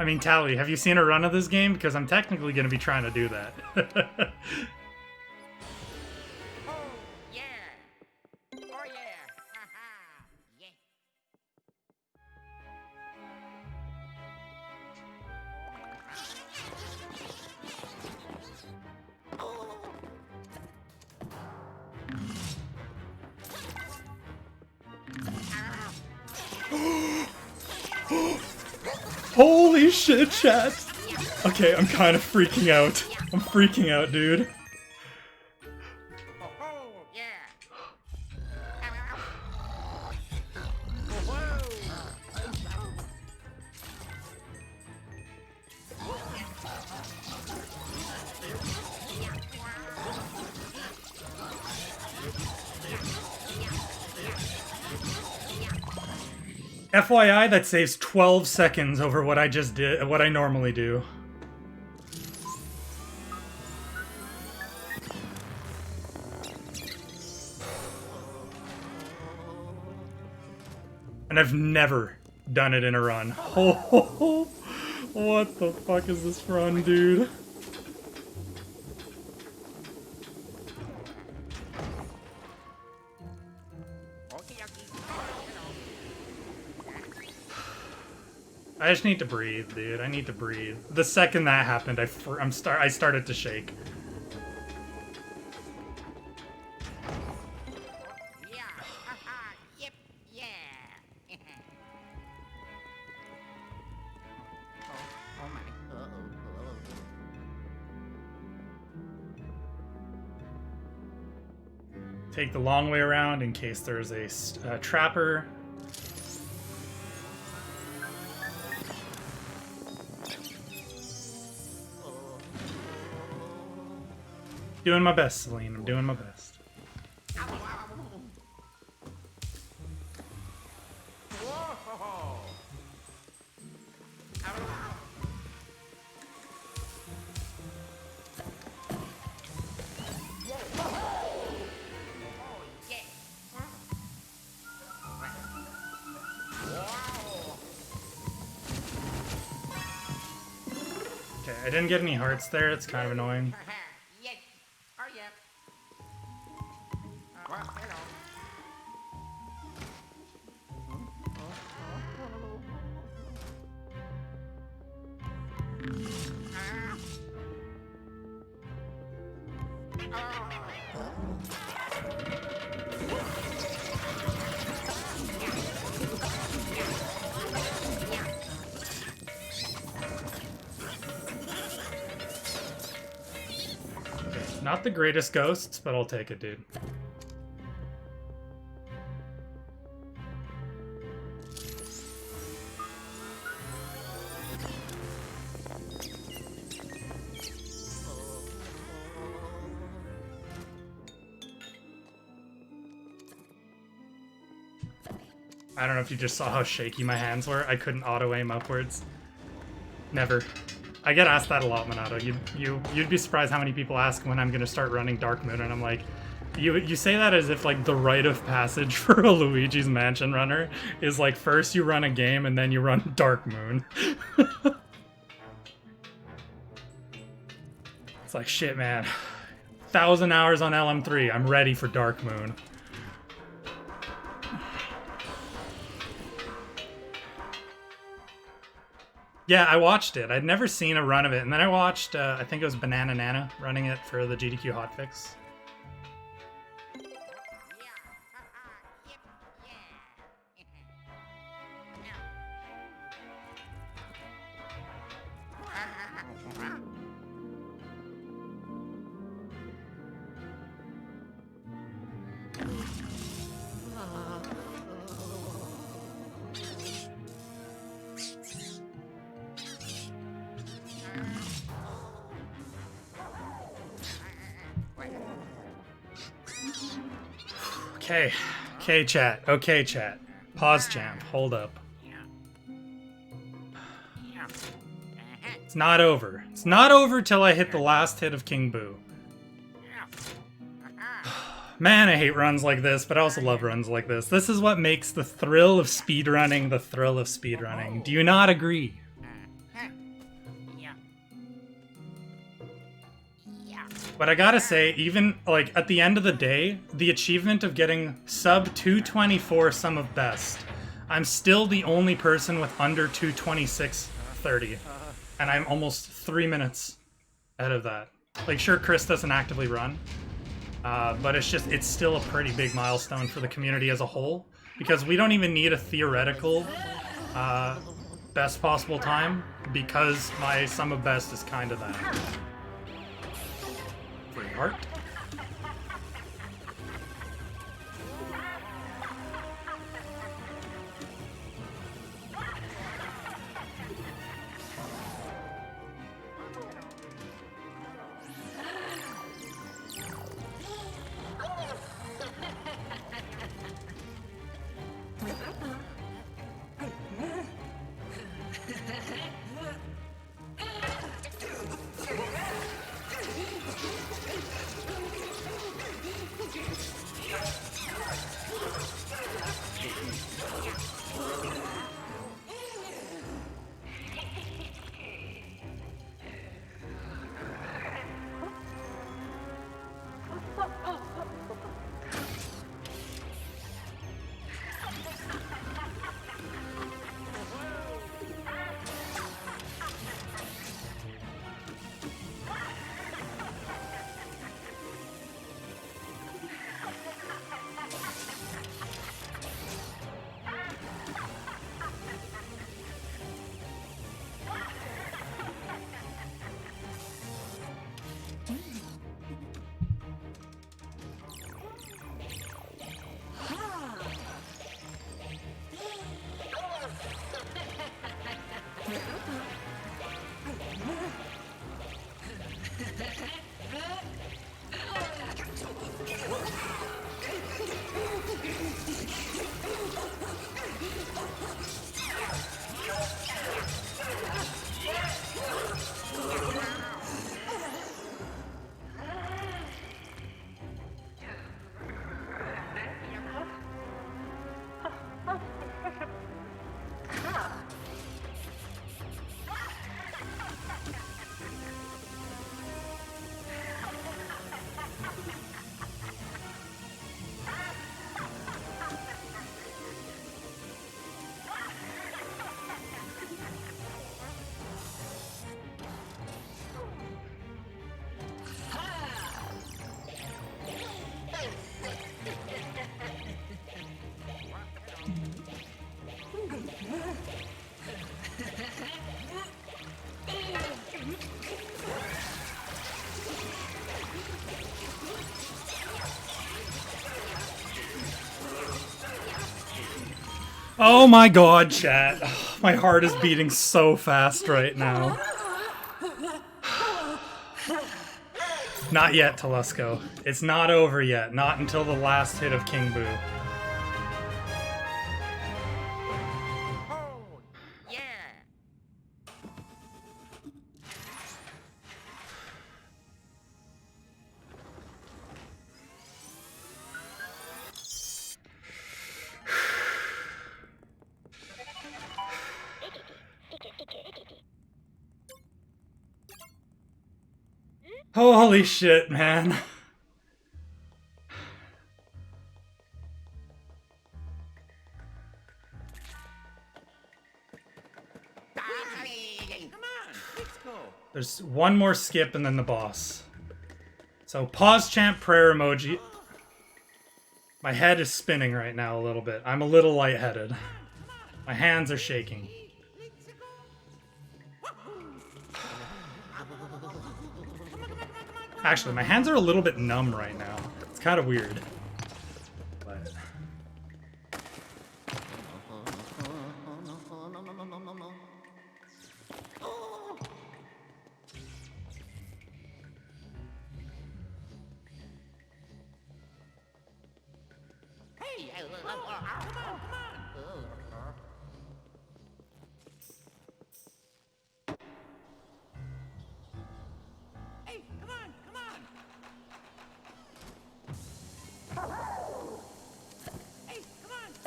I mean, Tally, have you seen a run of this game? Because I'm technically going to be trying to do that. Oh, yeah. Oh, yeah. Haha. Yeah. Holy shit, chat! Okay, I'm kind of freaking out. I'm freaking out, dude. Oh, yeah. Whoa. FYI, that saves 12 seconds over what I just did, what I normally do. And I've never done it in a run. Oh, what the fuck is this run, dude? Okay, okay. I just need to breathe, dude. I need to breathe. The second that happened, I started to shake. Yeah. Haha. Yep. Yeah. Oh my. Uh-oh. Take the long way around in case there's a trapper. Doing my best, Celine. I'm doing my best. Whoa. Yeah. Okay, I didn't get any hearts there. It's kind of annoying. Yes. Oh, yeah. Well, hello. Not the greatest ghosts, but I'll take it, dude. I don't know if you just saw how shaky my hands were. I couldn't auto-aim upwards. Never. I get asked that a lot, Minato. You'd be surprised how many people ask when I'm gonna start running Dark Moon, and I'm like, you say that as if like the rite of passage for a Luigi's Mansion runner is like first you run a game and then you run Dark Moon. It's like shit, man. 1,000 hours on LM3. I'm ready for Dark Moon. Yeah, I watched it. I'd never seen a run of it, and then I watched, I think it was Banana Nana running it for the GDQ hotfix. Yeah. Haha. Yep. Yeah. Okay. Okay, chat. Okay, chat. Pause champ. Hold up. It's not over. It's not over till I hit the last hit of King Boo. Man, I hate runs like this, but I also love runs like this. This is what makes the thrill of speedrunning the thrill of speedrunning. Do you not agree? But I gotta say, even like at the end of the day, the achievement of getting sub 224 sum of best, I'm still the only person with under 226.30. And I'm almost 3 minutes ahead of that. Like, sure, Chris doesn't actively run, but it's still a pretty big milestone for the community as a whole, because we don't even need a theoretical best possible time, because my sum of best is kind of that. Free heart. Oh my god, chat. My heart is beating so fast right now. Not yet, Telesco. It's not over yet. Not until the last hit of King Boo. Oh, yeah. Holy shit, man. Come on, let's go. There's one more skip and then the boss. So pause chant prayer emoji. My head is spinning right now a little bit. I'm a little lightheaded. My hands are shaking. Actually, my hands are a little bit numb right now. It's kind of weird. But... Hey, come on. Hey, come on. Hey, come on. Hey, come on.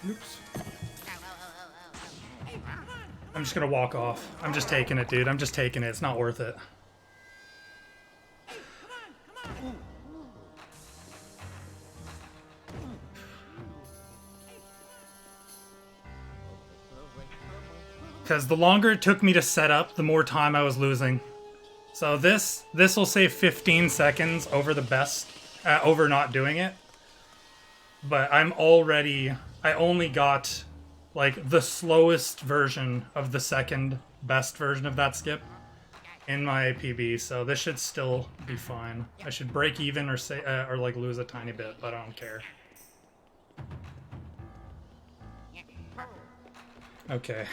Oops. I'm just gonna walk off. I'm just taking it, dude. I'm just taking it. It's not worth it. Hey, come on. Because the longer it took me to set up, the more time I was losing. So this will save 15 seconds over the best, over not doing it. But I only got like the slowest version of the second best version of that skip in my PB, so this should still be fine. I should break even or say or like lose a tiny bit, but I don't care. Okay.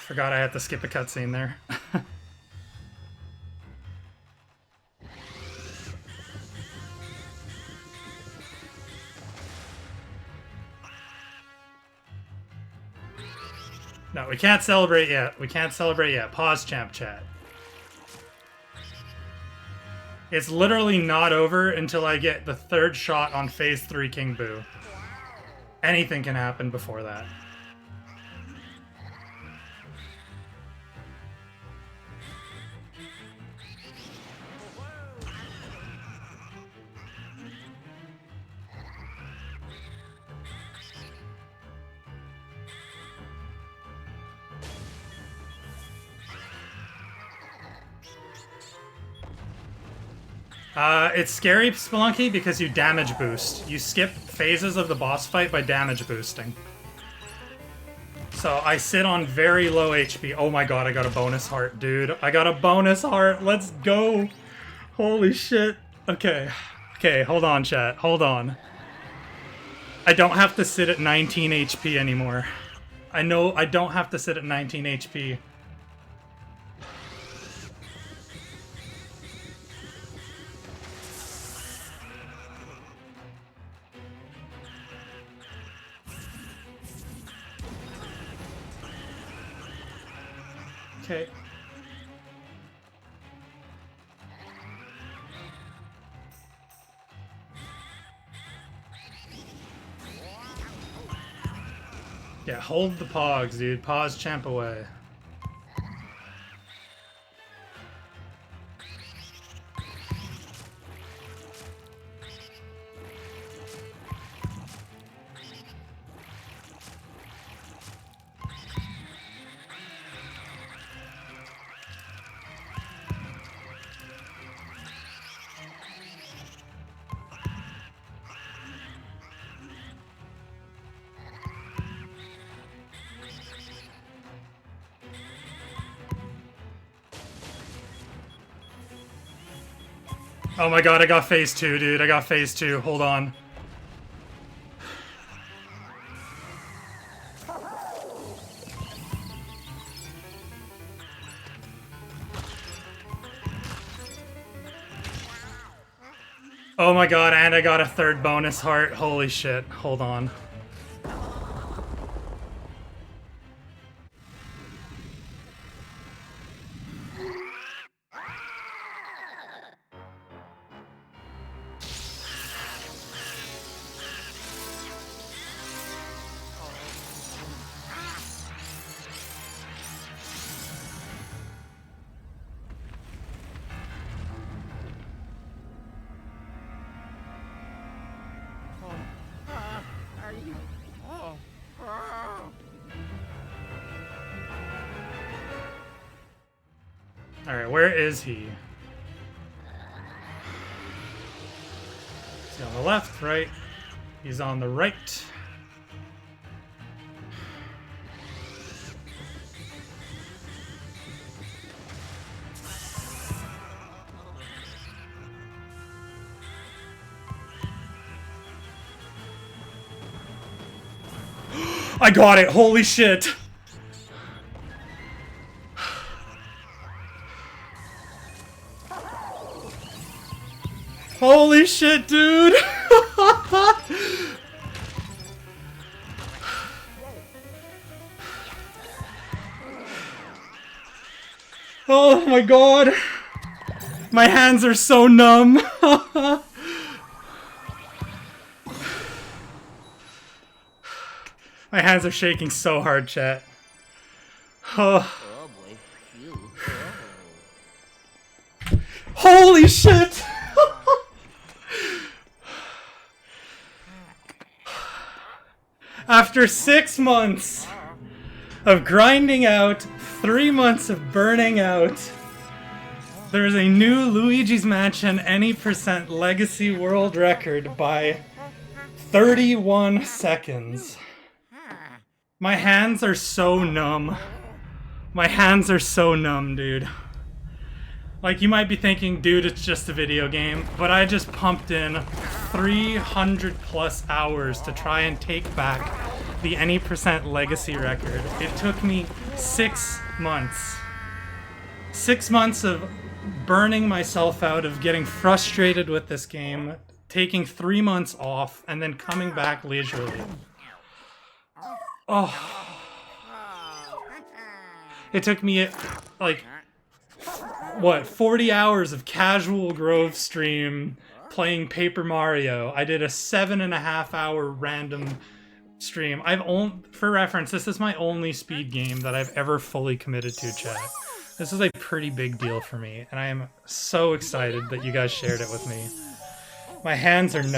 Forgot I had to skip a cutscene there. No, we can't celebrate yet. We can't celebrate yet. Pause, champ chat. It's literally not over until I get the third shot on phase 3 King Boo. Anything can happen before that. It's scary, Spelunky, because you damage boost. You skip phases of the boss fight by damage boosting. So I sit on very low HP. Oh my god, I got a bonus heart, dude. I got a bonus heart. Let's go. Holy shit. Okay. Okay, hold on, chat. Hold on. I don't have to sit at 19 HP anymore. I know I don't have to sit at 19 HP. Okay. Yeah, hold the pogs, dude. Pause champ away. Oh my god, I got phase 2, dude. I got phase 2. Hold on. Oh my god, and I got a third bonus heart. Holy shit. Hold on. Alright, where is he? Is he on the left, right? He's on the right. I got it! Holy shit! Holy shit, dude! Oh my god! My hands are so numb! My hands are shaking so hard, chat. Oh. Oh boy. Phew. Holy shit! After 6 months of grinding out, 3 months of burning out, there is a new Luigi's Mansion any percent legacy world record by 31 seconds. My hands are so numb. My hands are so numb, dude. Like, you might be thinking, dude, it's just a video game, but I just pumped in 300 plus hours to try and take back the any percent legacy record. It took me 6 months. 6 months of burning myself out, of getting frustrated with this game, taking 3 months off, and then coming back leisurely. Oh. It took me, like, what, 40 hours of casual Grove stream playing Paper Mario. I did a 7.5 hour random stream. For reference, this is my only speed game that I've ever fully committed to, chat. This is a pretty big deal for me, and I am so excited that you guys shared it with me. My hands are numb.